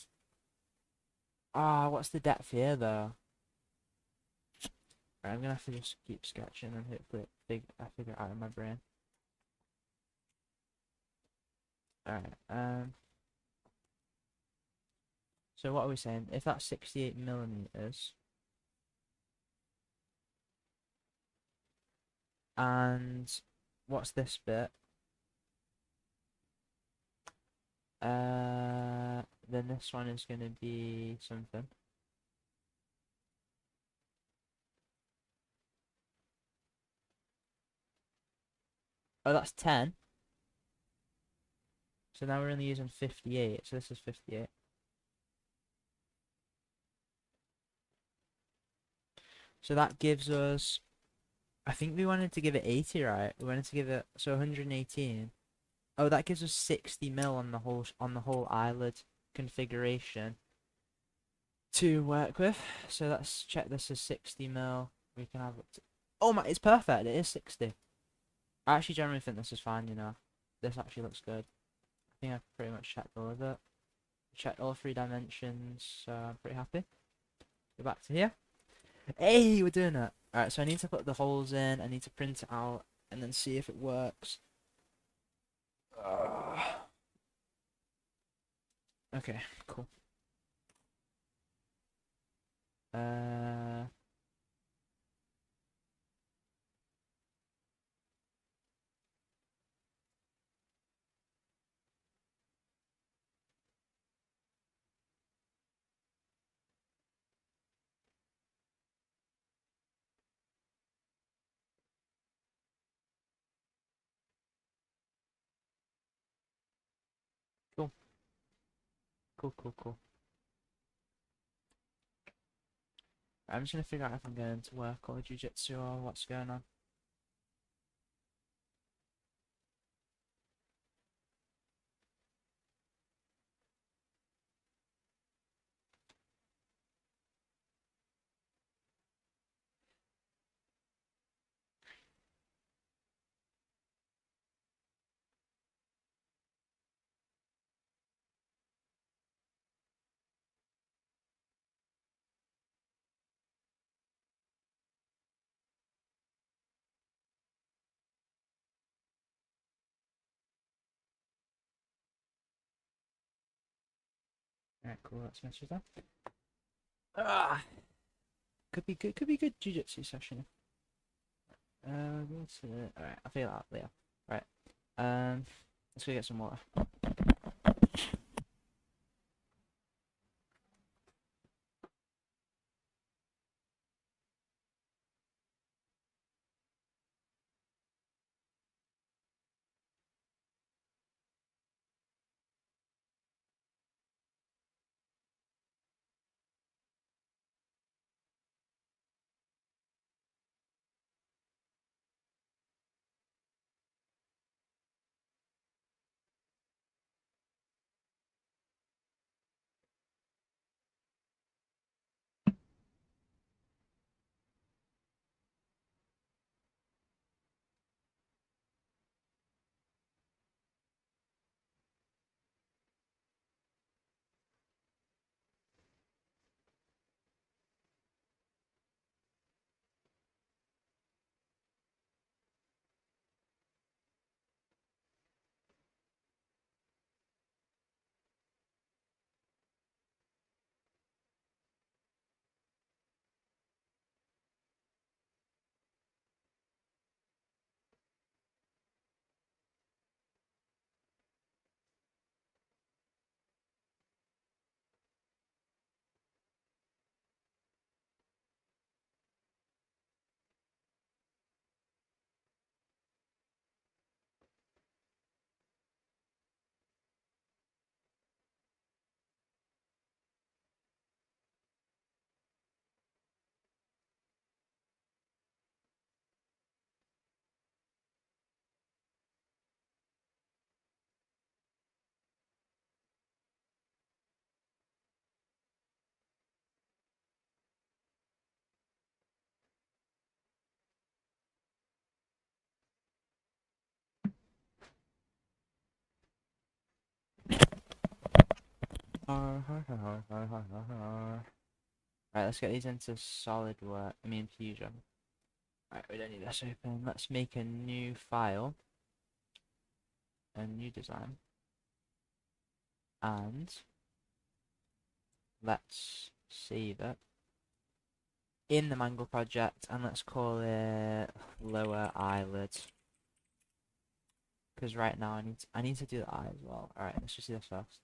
Ah, what's the depth here, though? Right, I'm gonna have to just keep sketching and hopefully I figure it out in my brain. Alright, so what are we saying? If that's 68 millimeters, and what's this bit? Then this one is gonna be something. Oh, that's 10. So now we're only using 58. So this is 58. So that gives us. I think we wanted to give it 80, right? We wanted to give it so 118. Oh, that gives us 60 mil on the whole eyelid configuration to work with. So let's check this as 60 mil. We can have it. Oh my, it's perfect. It is 60. I actually generally think this is fine. You know, this actually looks good. I think I've pretty much checked all of it. Checked all 3 dimensions, so I'm pretty happy. Go back to here. Hey, we're doing it. Alright, so I need to put the holes in, I need to print it out, and then see if it works. Okay, cool. Uh, cool. Cool, cool, cool. I'm just gonna figure out if I'm going to work or jiu-jitsu or what's going on. Alright, cool, let's mess with that. Ah, could be good jiu-jitsu session. Alright, I'll figure that out later. Right, let's go get some water. Right, let's get these into solid work. I mean Fusion. Right, we don't need this open. Let's make a new file, a new design, and let's save it in the mangle project, and let's call it lower eyelids. Because right now I need to do the eye as well. Alright, let's just do this first.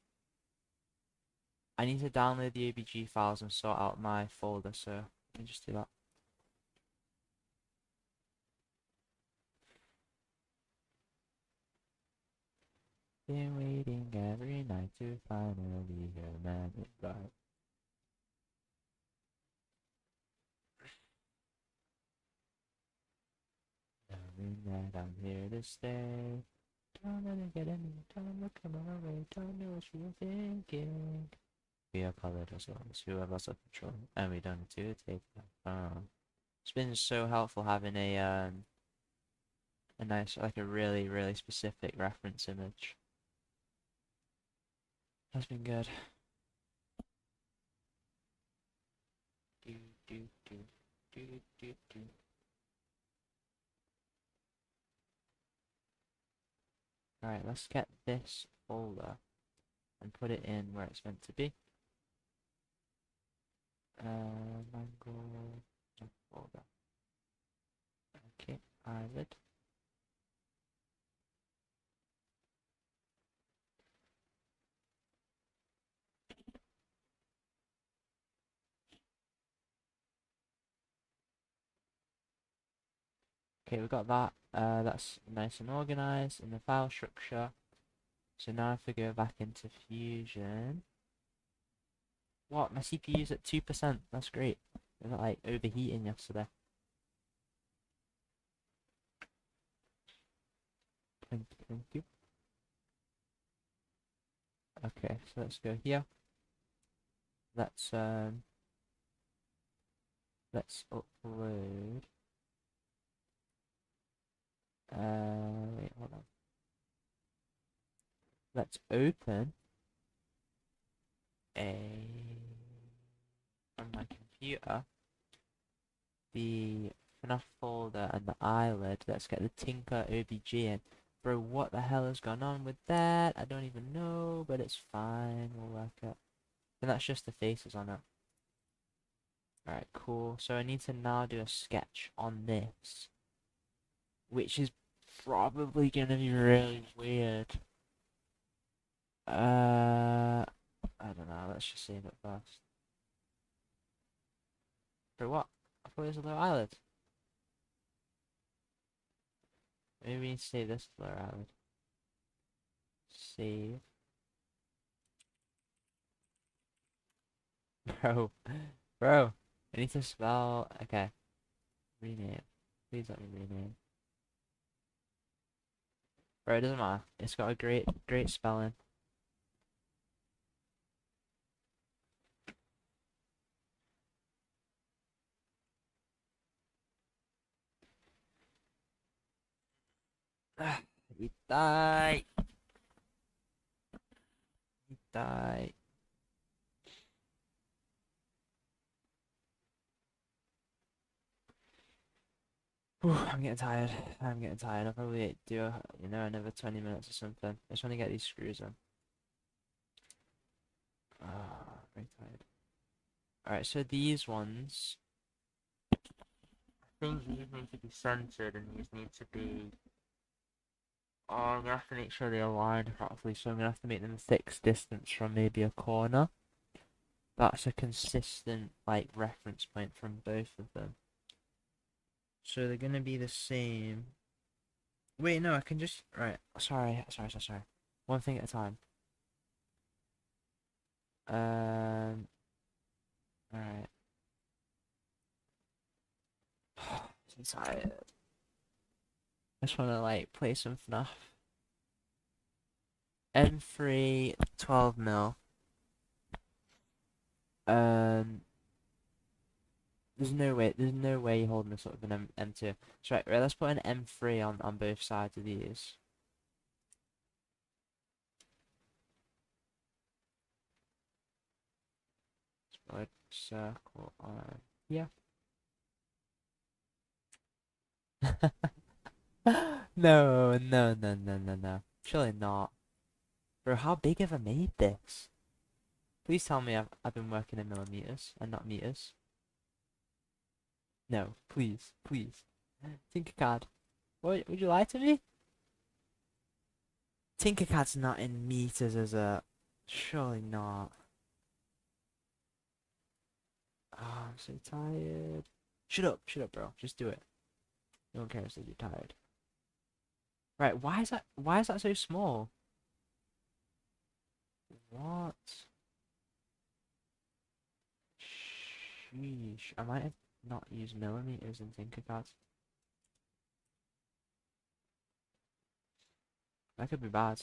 I need to download the OBG files and sort out my folder, so let me just do that. Been waiting every night to finally hear man it right. Knowing that I'm here to stay. Don't let it get any time to come our way. Don't know what you're thinking. We are colored as long as who have us up control, and we don't need to take that from. It's been so helpful having a nice, like a really specific reference image. That's been good. Do do do do do do. Alright, let's get this folder and put it in where it's meant to be. Mangle folder. Okay, eyelid. Okay, we got that. That's nice and organized in the file structure. So now if we go back into Fusion, what? My CPU's at 2%. That's great. It was like overheating yesterday. Thank you. Okay, so let's go here. Let's upload. Wait, hold on. Let's open on my computer the FNAF folder and the eyelid. Let's get the Tinker OBG in. Bro, what the hell has gone on with that? I don't even know, but it's fine. We'll work it. And that's just the faces on it. Alright, cool. So I need to now do a sketch on this, which is probably gonna be really weird. I don't know. Let's just save it first. For what? I thought it was a lower eyelid. Maybe we need to save this lower eyelid. Save. Bro. Bro. I need to spell. Okay. Rename. Please let me rename. Bro, it doesn't matter. It's got a great spelling. You die. You die. Whew, I'm getting tired. I'm getting tired. I'll probably do, another 20 minutes or something. I just want to get these screws in. Very tired. Alright, so these ones, I think these need to be centered and these need to be. Oh, I'm gonna have to make sure they align properly, so I'm gonna have to make them a fixed distance from maybe a corner. That's a consistent, like, reference point from both of them. So they're gonna be the same. Wait, no, I can just. Right, sorry. One thing at a time. Alright. I'm tired. I just wanna, like, play some FNAF. M3 12mm. There's no way you're holding this up with an M2. So right, let's put an M3 on both sides of these. solid circle on here. No, no, no, no, no, no. Surely not. Bro, how big have I made this? Please tell me I've been working in millimeters and not meters. No, please, please. Tinkercad. What, would you lie to me? Tinkercad's not in meters, is it? Surely not. Oh, I'm so tired. Shut up, bro. Just do it. No one cares that you're tired. Right, why is that so small? What? Sheesh. I might have not used millimeters in Tinkercad. That could be bad.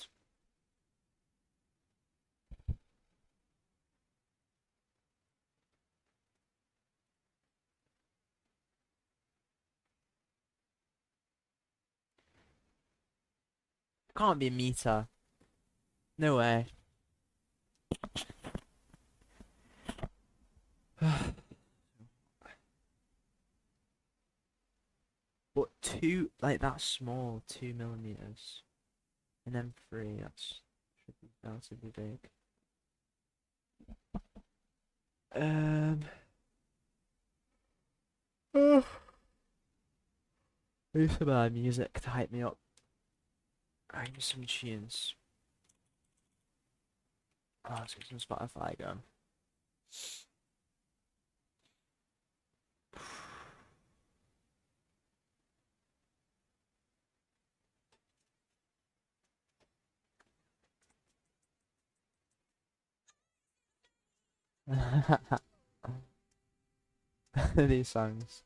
Can't be a meter. No way. But two, like that's small, 2 millimeters. And then three, that's should be relatively big. I need some music to hype me up. I need some tunes. Oh, let's get some Spotify going. These songs.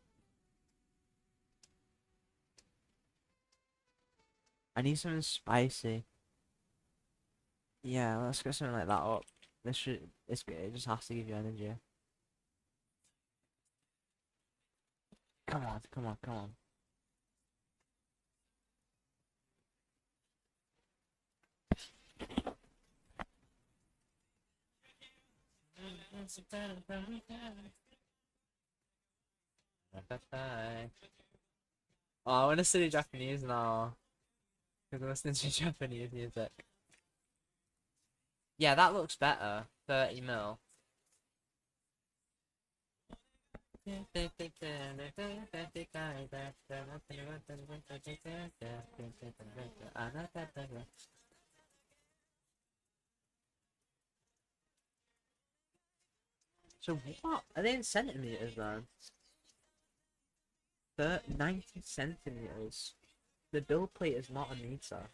I need something spicy. Yeah, let's get something like that up. This should, it just has to give you energy. Come on, come on, come on. Oh, I want to study Japanese now. Because I'm listening to Japanese music. Yeah, that looks better. 30 mil. So what? Are they in centimeters, man? 90 centimeters. The build plate is not a meter.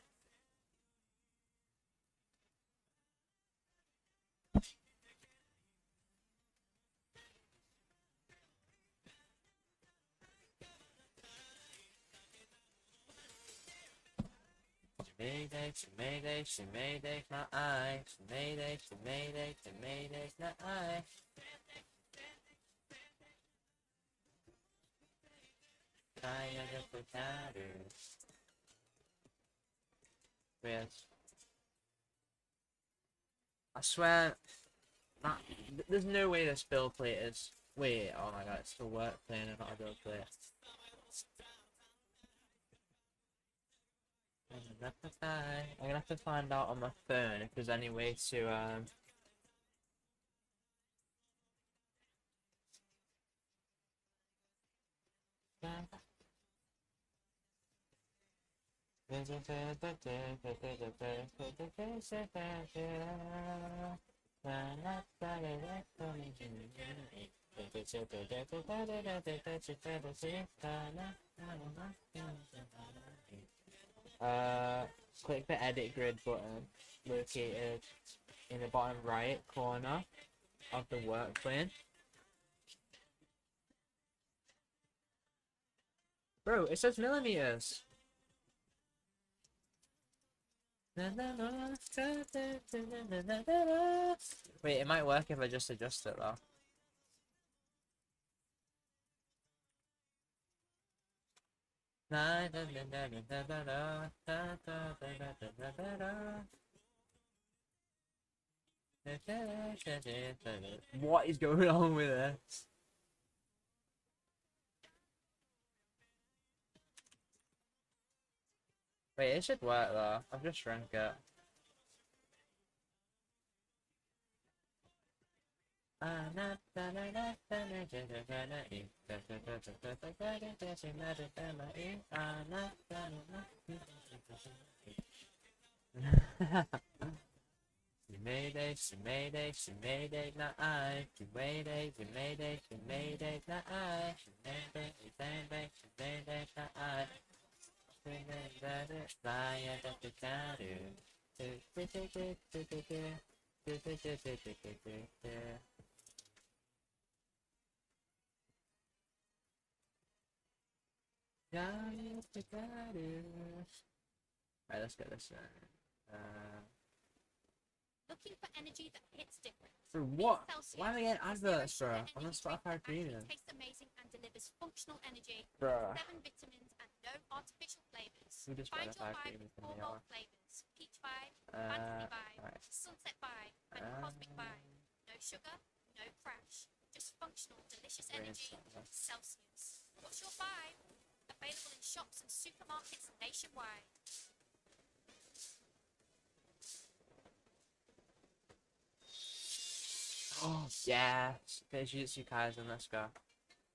She made it, my eye. She made it, my eye. Tired of the tatters. Yes. I swear, there's no way this build plate is. Wait, oh my god, it's the work plane and not a build plate. I'm gonna have to find out on my phone if there's any way to click the edit grid button located in the bottom right corner of the work plane. Bro, it says millimeters. Wait, it might work if I just adjust it though. What is going on with this? Wait, it should work though. I've just shrunk it. Mayday, mayday, mayday, not I. Mayday, mayday, mayday, not I. Mayday, mayday, mayday, not I. Fly at the Alright, let's get this one. Looking for energy that hits different. For what? Why am I getting adverts, bro? I'm on Spotify Premium. Tastes amazing and delivers functional energy. Bruh. 7 vitamins and no artificial flavors. Who does Find your Spotify vibe Premium with for 4 me? bold flavors. Peach vibe, fantasy vibe, Alright. sunset vibe, and cosmic vibe. No sugar, no crash. Just functional, delicious energy. Celsius. What's your vibe? Available in shops and supermarkets nationwide. Oh, yes. Okay, Jujutsu Kaisen, let's go.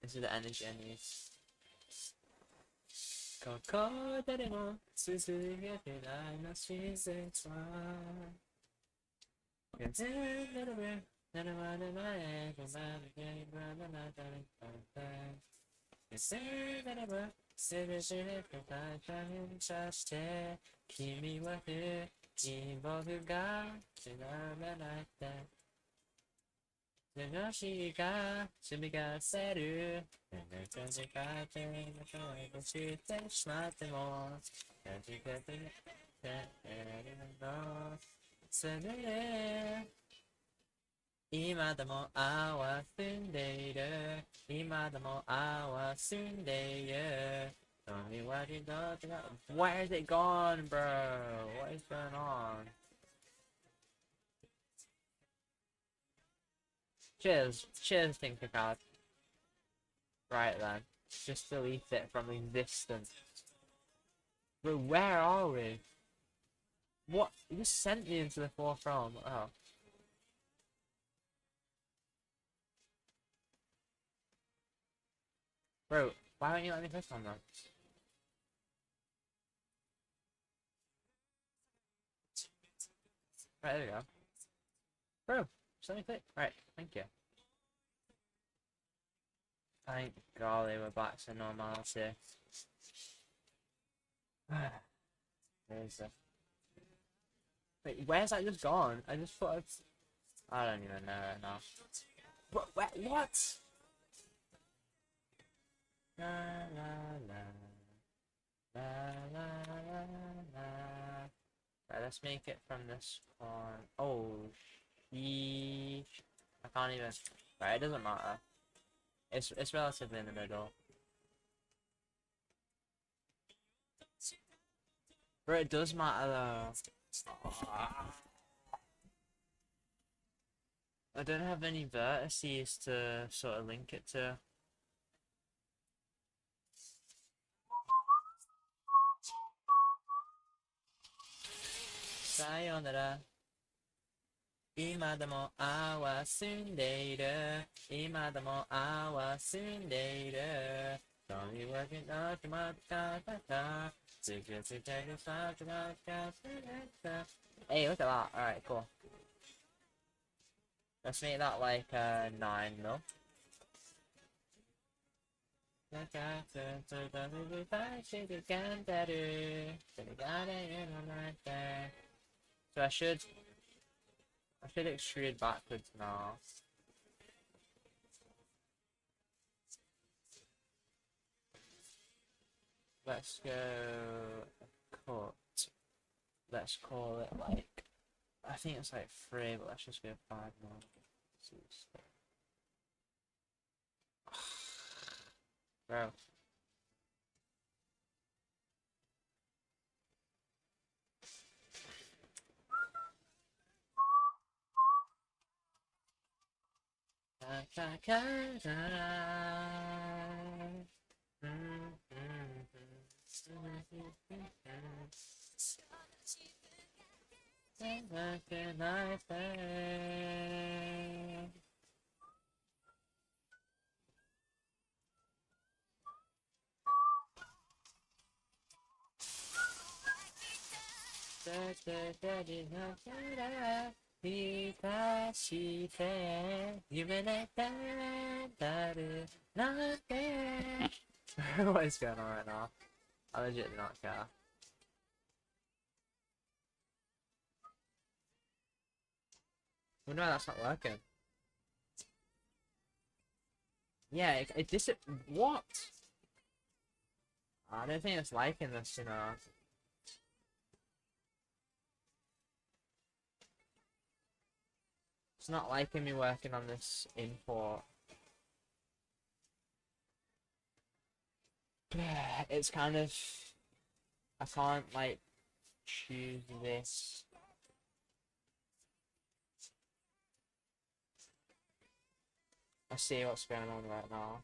This is the energy I need. Koko deremo tsuzugeterai no shizetsu wa Genzen narumada mae gomada geibada nadarikata Genzen narumada sebete kataisha shashite Kimi wa fuki boku ga shinaranate 楽しいが趣味がせる感じがてがしてしまっても感じがてのすぐれ今でも青は澄んでいる今でも青は澄んでいる Tell me what you got Where is it gone, bro? What is going on? Cheers, Tinkercad. Right then, just delete it from existence. But where are we? What? You just sent me into the fourth realm. Oh. Bro, why don't you let me click on that? Right, there we go. Bro, just let me click. Right, thank you. Thank golly, we're back to normality. There's a... Wait, where's that just gone? I just thought it's... I don't even know right now. What? La la la. La la la la. Right, let's make it from this corner. Oh, sheesh. I can't even... Right, it doesn't matter. It's relatively in the middle. But it does matter though. I don't have any vertices to sort of link it to. Sayonara. 今でも青は澄んでいる今でも青は澄んでいる Don't be working out to my car Hey, look at that. Alright, cool. Let's make that like 9 mil. So I should extrude backwards now. Let's go cut. Let's call it like, I think it's like 3, but let's just go 5 more. Bro. Where can I say? What is going on right now? I legit do not care. Wonder why that's not working. Yeah, it dis- what? I don't think it's liking this, you know. It's not liking me working on this import. It's kind of... I can't, like, choose this. I see what's going on right now.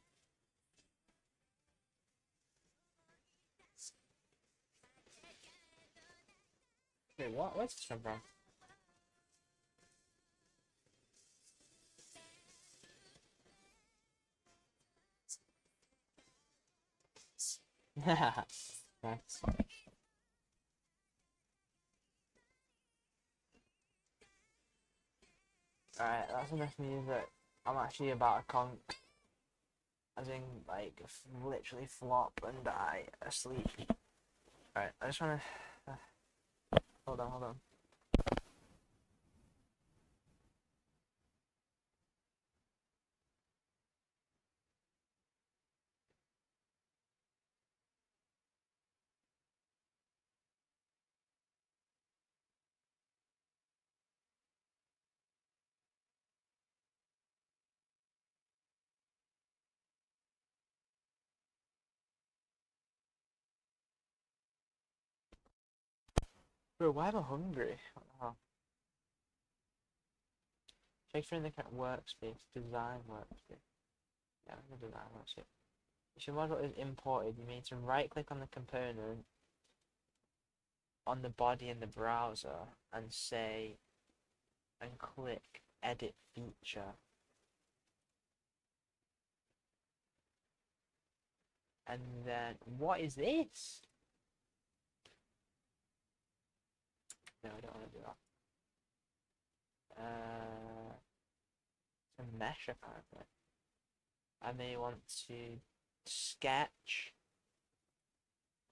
Wait, what? Where's this come from? Nice. Alright, that's enough music. I'm actually about to conk. As in, like, literally flop and die asleep. Alright, I just wanna... hold on, hold on. Bro, why am I hungry? What the hell? Check for in the workspace, design workspace. Yeah, I'm gonna design workspace. If your model is imported, you need to right click on the component on the body in the browser and say, and click edit feature. And then, what is this? No, I don't want to do that. A mesh apparently. I may want to sketch.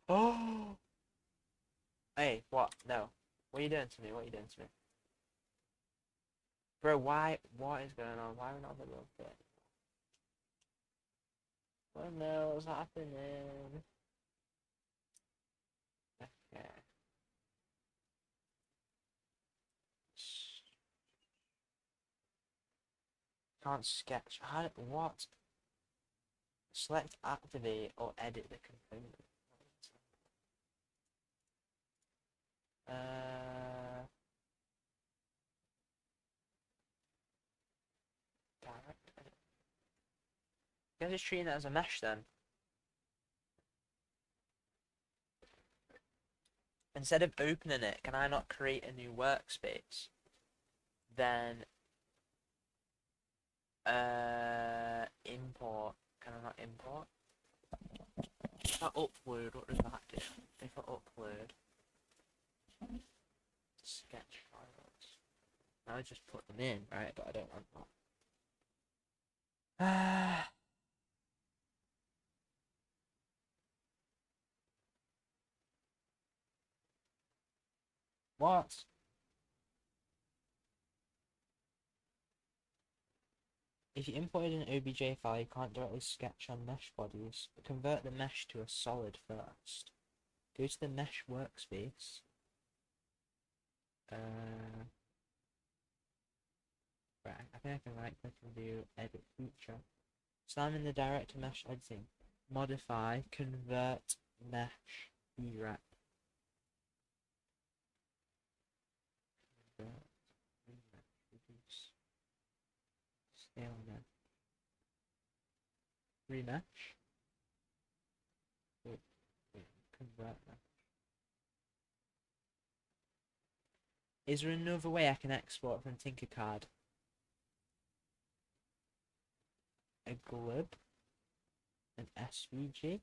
Oh! Hey, what? No. What are you doing to me? What are you doing to me? Bro, why? What is going on? Why are we not the real bit? What the hell is happening? Okay. Can't sketch. How? What? Select activate or edit the component. Direct edit. You guys just treating it as a mesh then. Instead of opening it, can I not create a new workspace? Then import. Can I not import? If I upload, what does that do? If I upload sketch files, now I just put them in, right? But I don't want that. What? If you imported an OBJ file, you can't directly sketch on mesh bodies. Convert the mesh to a solid first. Go to the mesh workspace. Right, I think I can right click and do edit feature. So I'm in the director mesh editing. Modify, convert, mesh, rewrap. Convert, remesh, reduce, scale mesh. remesh. Wait, convert mesh. Is there another way I can export from Tinkercad? A glib, an SVG,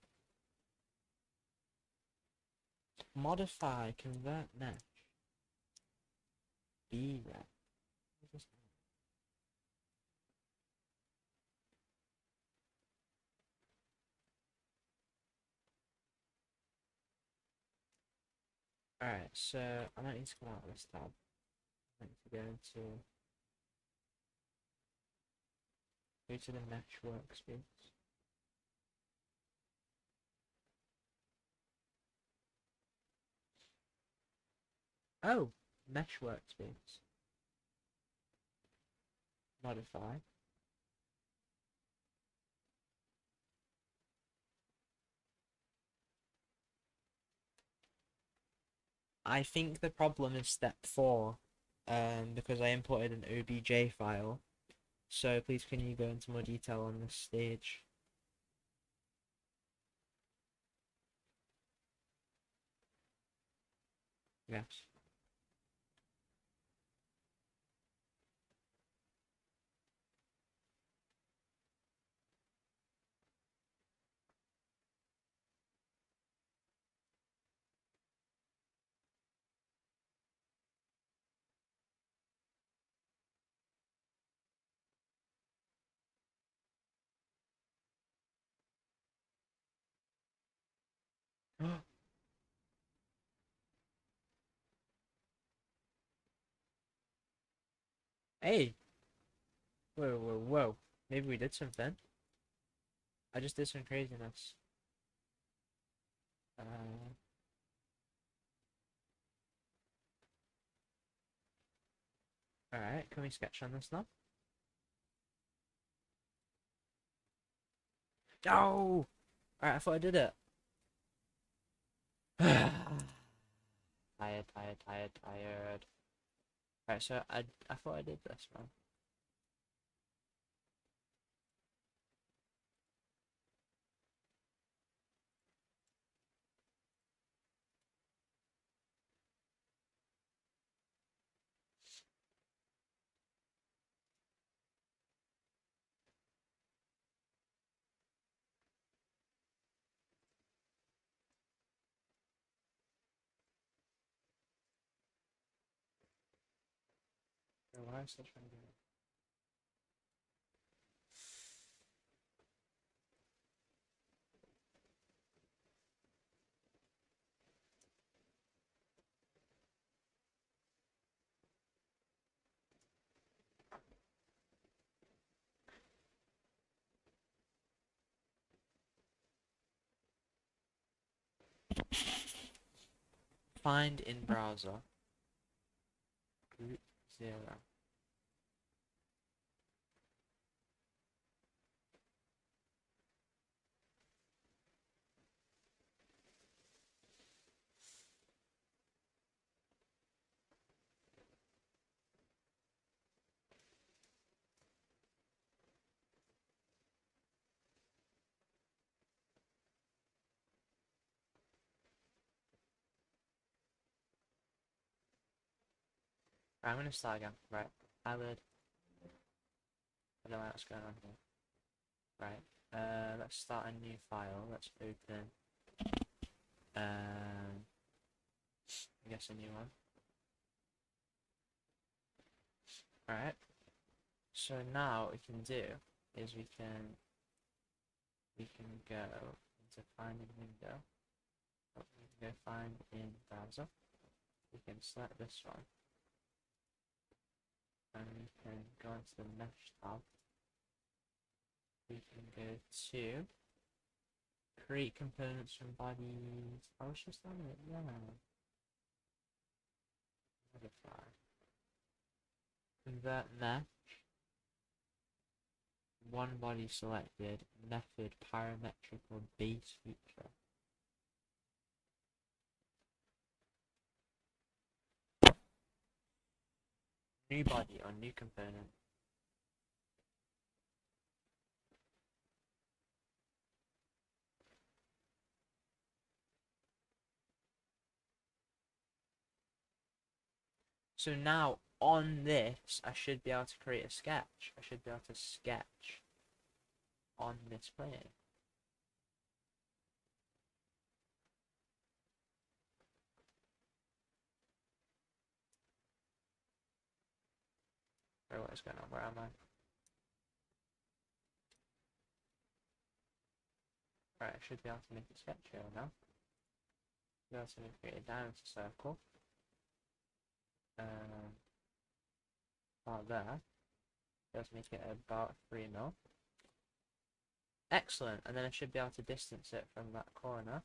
modify, convert mesh, bref. Alright, so I might need to come out of this tab. I need to go to the mesh workspace. Oh, mesh workspace. Modify. I think the problem is step 4, because I imported an OBJ file. So please can you go into more detail on this stage? Yes. Hey! Whoa, whoa, whoa. Maybe we did something. I just did some craziness. Alright, can we sketch on this now? No! Alright, I thought I did it. Tired, tired, tired, tired. Alright, so I thought I did this, man. Why is this trying to do it? Find in browser. Group 0. Right, I'm gonna start again. Right, eyelid. I don't know what's going on here. Right, let's start a new file. Let's open, I guess a new one. Alright, so now what we can do is we can go into finding window. We can go find in browser. We can select this one. And we can go into the mesh tab. We can go to create components from bodies. I was just on it, yeah. Modify. Convert mesh. One body selected. Method parametric or base feature. New body or new component. So now on this, I should be able to create a sketch. I should be able to sketch on this plane. Wait, what is going on? Where am I? Right, I should be able to make a sketch here now. Be able to create a diameter circle. About there. Just make it about 3 mil. Excellent, and then I should be able to distance it from that corner.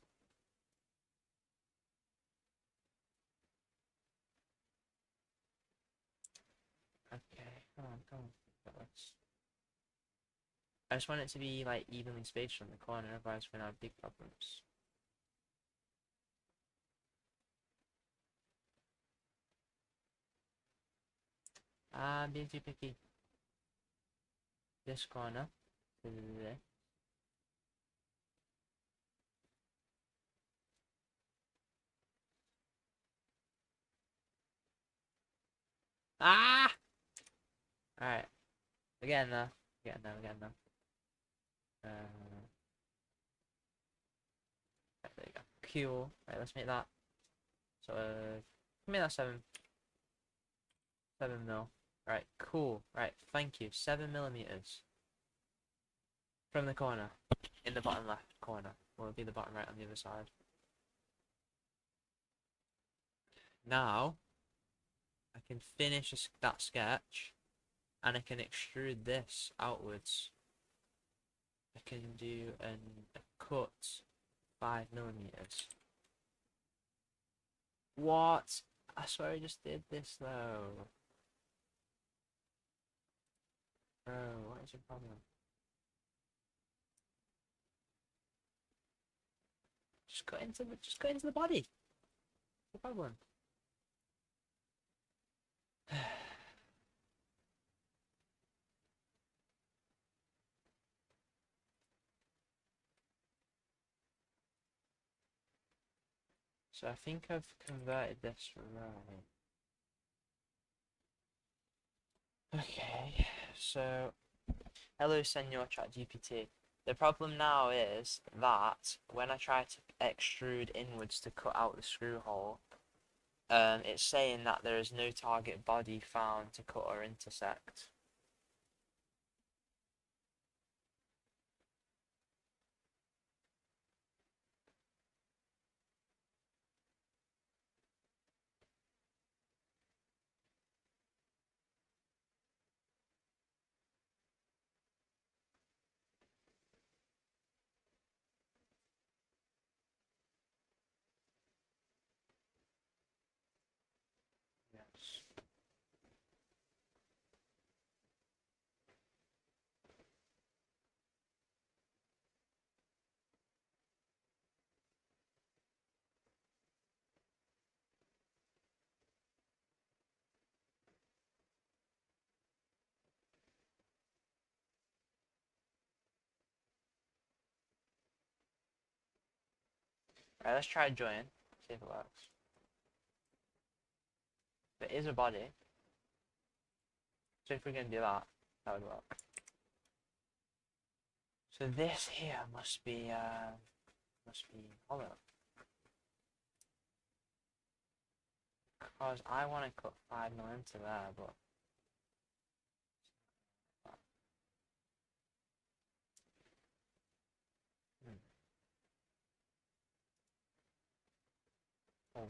Okay, come on, come on. Got this. I just want it to be like evenly spaced from the corner, otherwise we're gonna have big problems. I'm being too picky. This corner to this. Ah! Alright. Again though. Again though, again though. Right, there you go. Cool. Right, let's make that. So, make that 7 mil. Right, cool. Right, thank you. 7 millimeters. From the corner. In the bottom left corner. Well, it'll be the bottom right on the other side. Now, I can finish that sketch, and I can extrude this outwards. I can do a cut 5 millimeters. What? I swear I just did this though. Bro, what is your problem? Just cut into the body. What's the problem? So I think I've converted this right. Okay, so hello Senor ChatGPT. The problem now is that when I try to extrude inwards to cut out the screw hole, it's saying that there is no target body found to cut or intersect. Yes. Right, let's try join. See if it works. There is a body. So if we can do that, that would work. So this here must be hollow. Because I want to cut 5 mil into there, but oh.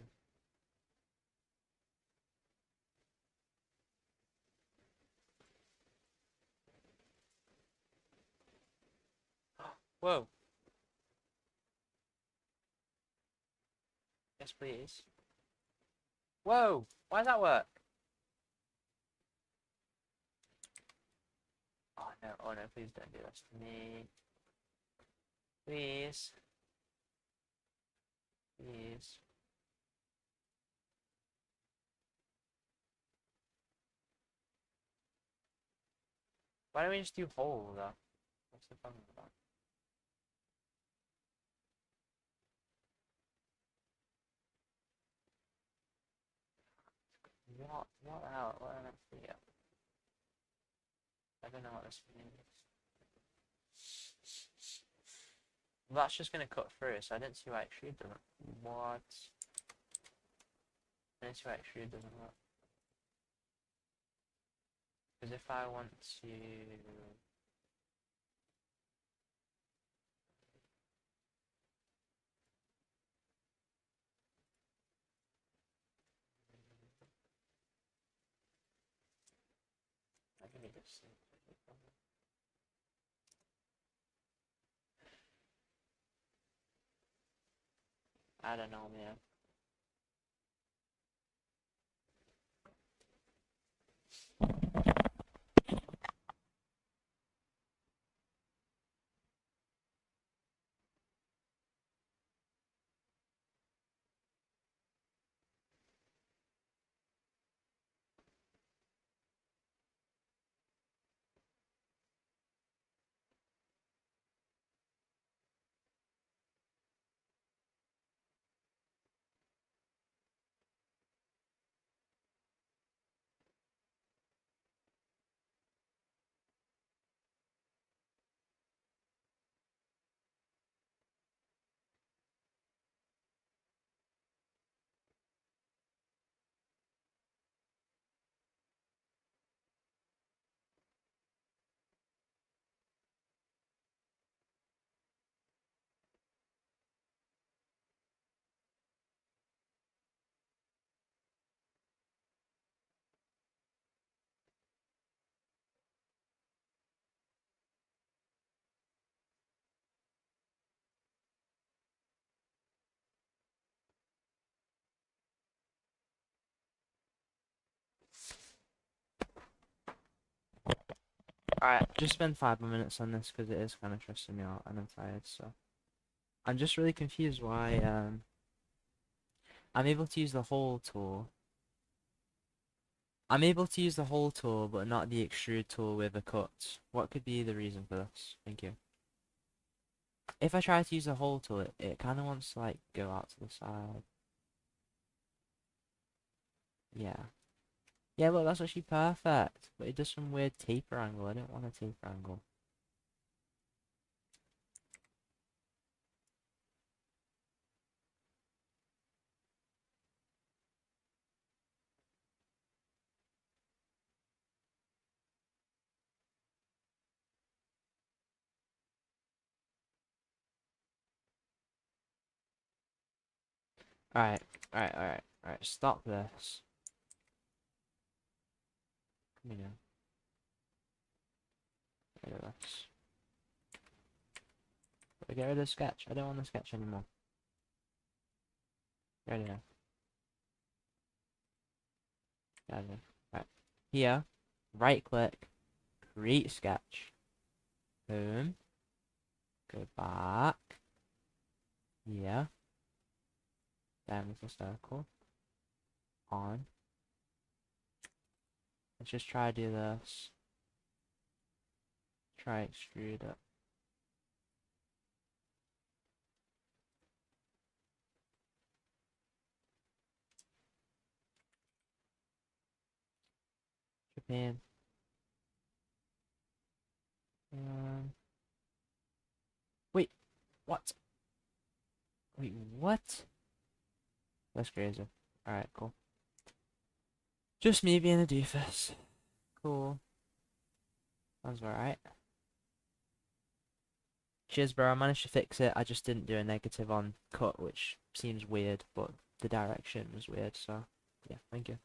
Whoa. Yes, please. Whoa! Why does that work? Oh no, please don't do this to me. Please. Please. Why don't we just do whole though? What's the problem with that? What the hell? What am I meant to do? I don't know what this means. Well, that's just gonna cut through, so I didn't see why extrude doesn't. What? I didn't see why extrude doesn't work. Because if I want to... I can make this. I don't know, man. Alright, just spend 5 more minutes on this because it is kind of stressing me out and I'm tired, so... I'm just really confused why, I'm able to use the hole tool. I'm able to use the hole tool, but not the extrude tool with a cut. What could be the reason for this? Thank you. If I try to use the hole tool, it kind of wants to, like, go out to the side. Yeah. Yeah, look, that's actually perfect. But it does some weird taper angle. I don't want a taper angle. Alright, alright. Stop this. Come here. Get rid of this. Get rid of the sketch. I don't want the sketch anymore. Get rid of it. Get rid of it. Right. Here, right click, create sketch. Boom. Go back. Yeah. Then with the circle. On. Let's just try to do this. Try extrude it. Japan. Wait, what? Wait, what? That's crazy. Alright, cool. Just me being a doofus. Cool. Sounds alright. Cheers, bro. I managed to fix it. I just didn't do a negative on cut, which seems weird, but the direction was weird, so yeah, thank you.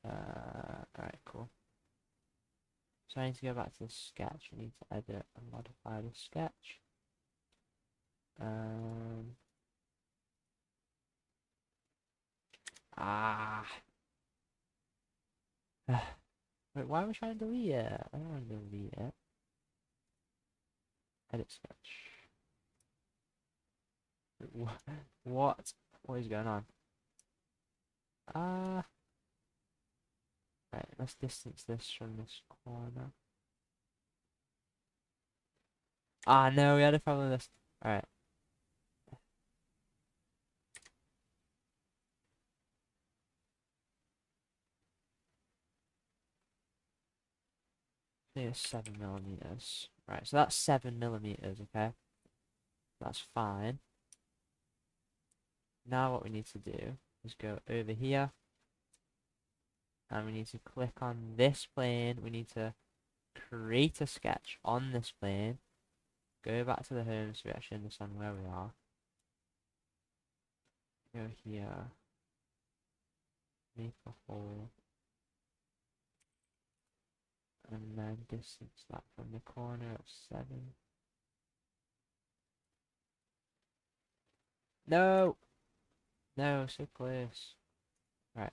Alright, cool. So I need to go back to the sketch. I need to edit and modify the sketch. Ah. Wait, why am I trying to delete it? I don't want to delete it. Edit sketch. What? What is going on? Right, let's distance this from this corner. Ah, no, we had a problem with this. Alright. say it's 7 millimeters. Right, so that's 7 millimeters, okay? That's fine. Now what we need to do is go over here, and we need to click on this plane. We need to create a sketch on this plane. Go back to the home so we actually understand where we are. Go here. Make a hole. And then distance that from the corner of 7. No! No, so close. Right,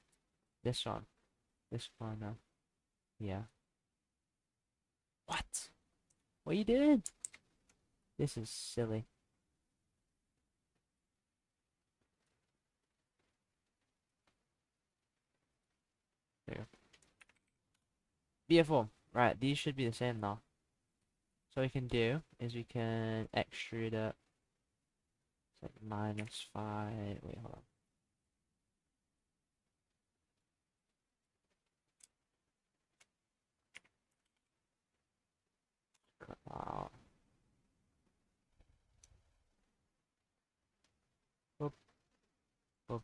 this one. This corner. Here. What? What are you doing? This is silly. There you go. Beautiful. Right, these should be the same now. So what we can do is we can extrude it. It's like -5. Wait, hold on. Cut that out. Boop, boop.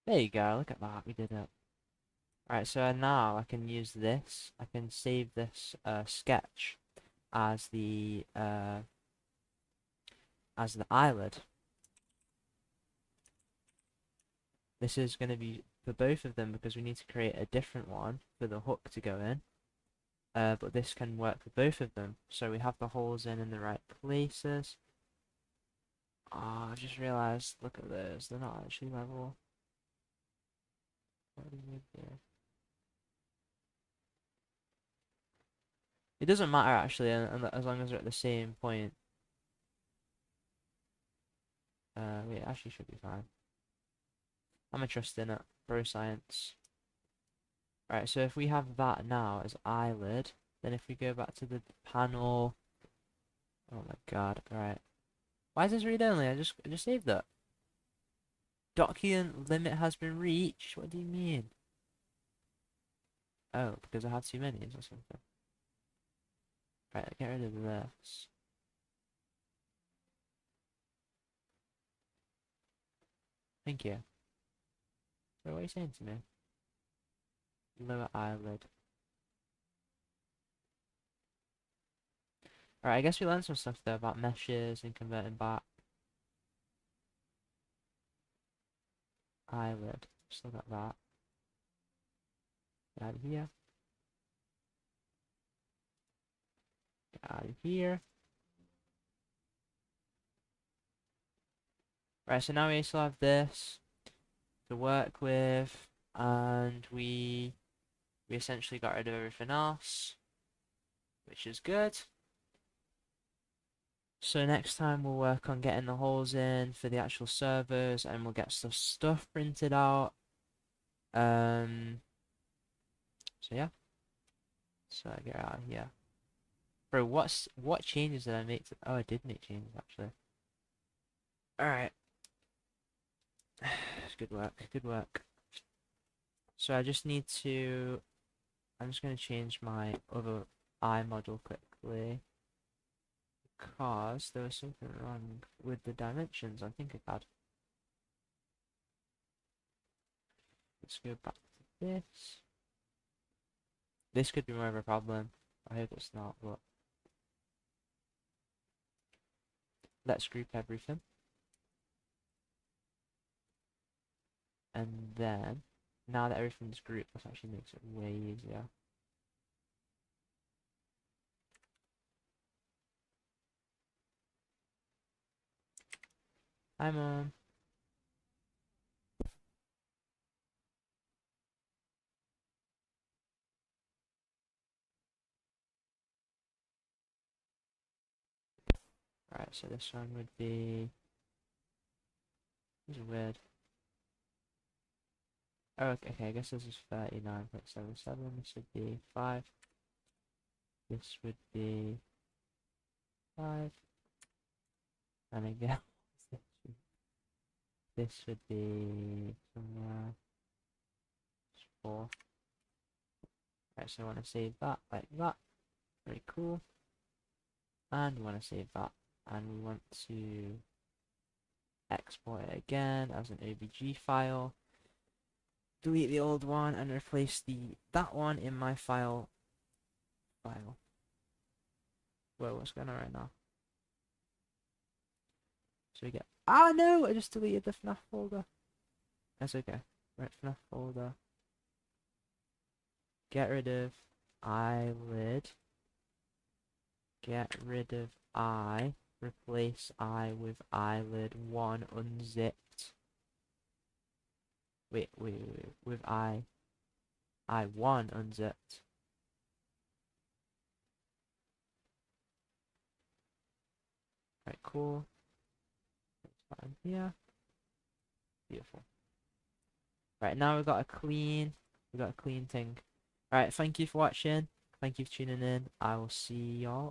There you go, look at that, we did it. Right, so now I can use this. I can save this sketch as the eyelid. This is going to be for both of them because we need to create a different one for the hook to go in. But this can work for both of them. So we have the holes in the right places. Oh, I just realized, look at those, they're not actually level. What do we do? It doesn't matter actually, as long as they're at the same point. Wait, it actually should be fine. I'm gonna trust in it. Bro science. Right, so if we have that now as eyelid, then if we go back to the panel, oh my god, right. Why is this read only? I just saved that. Document limit has been reached. What do you mean? Oh, because I had too many or something. Right, get rid of this. Thank you. So what are you saying to me? Lower eyelid. Alright, I guess we learned some stuff there about meshes and converting back. Eyelid. Still got that. Get out of here. Get out of here. Right, so now we still have this to work with, and we essentially got rid of everything else, which is good. So next time we'll work on getting the holes in for the actual servers, and we'll get some stuff printed out. So yeah. So I get out of here. Bro, what changes did I make to, oh, I did make changes actually. Alright. Good work, good work. So I just need to, I'm just gonna change my other eye model quickly, because there was something wrong with the dimensions on Tinkercad. Let's go back to this. This could be more of a problem. I hope it's not, but let's group everything. And then, now that everything's grouped, this actually makes it way easier. Hi, Mom. Alright, so this one would be, this is weird. Oh, okay, I guess this is 39.77, this would be 5. This would be 5. And again, This would be somewhere 4. Right, so I want to save that like that. Very cool. And we want to save that, and we want to export it again as an OBG file. Delete the old one and replace that one in my file. Whoa, what's going on right now? So we get, ah no, I just deleted the FNAF folder. That's okay. Right, FNAF folder. Get rid of eyelid. Get rid of eye. Replace eye with eyelid 1 unzipped. Wait, with eye 1 unzipped. Right, cool. Fine here. Beautiful. Right, now we got a clean thing. Right, thank you for watching. Thank you for tuning in. I will see y'all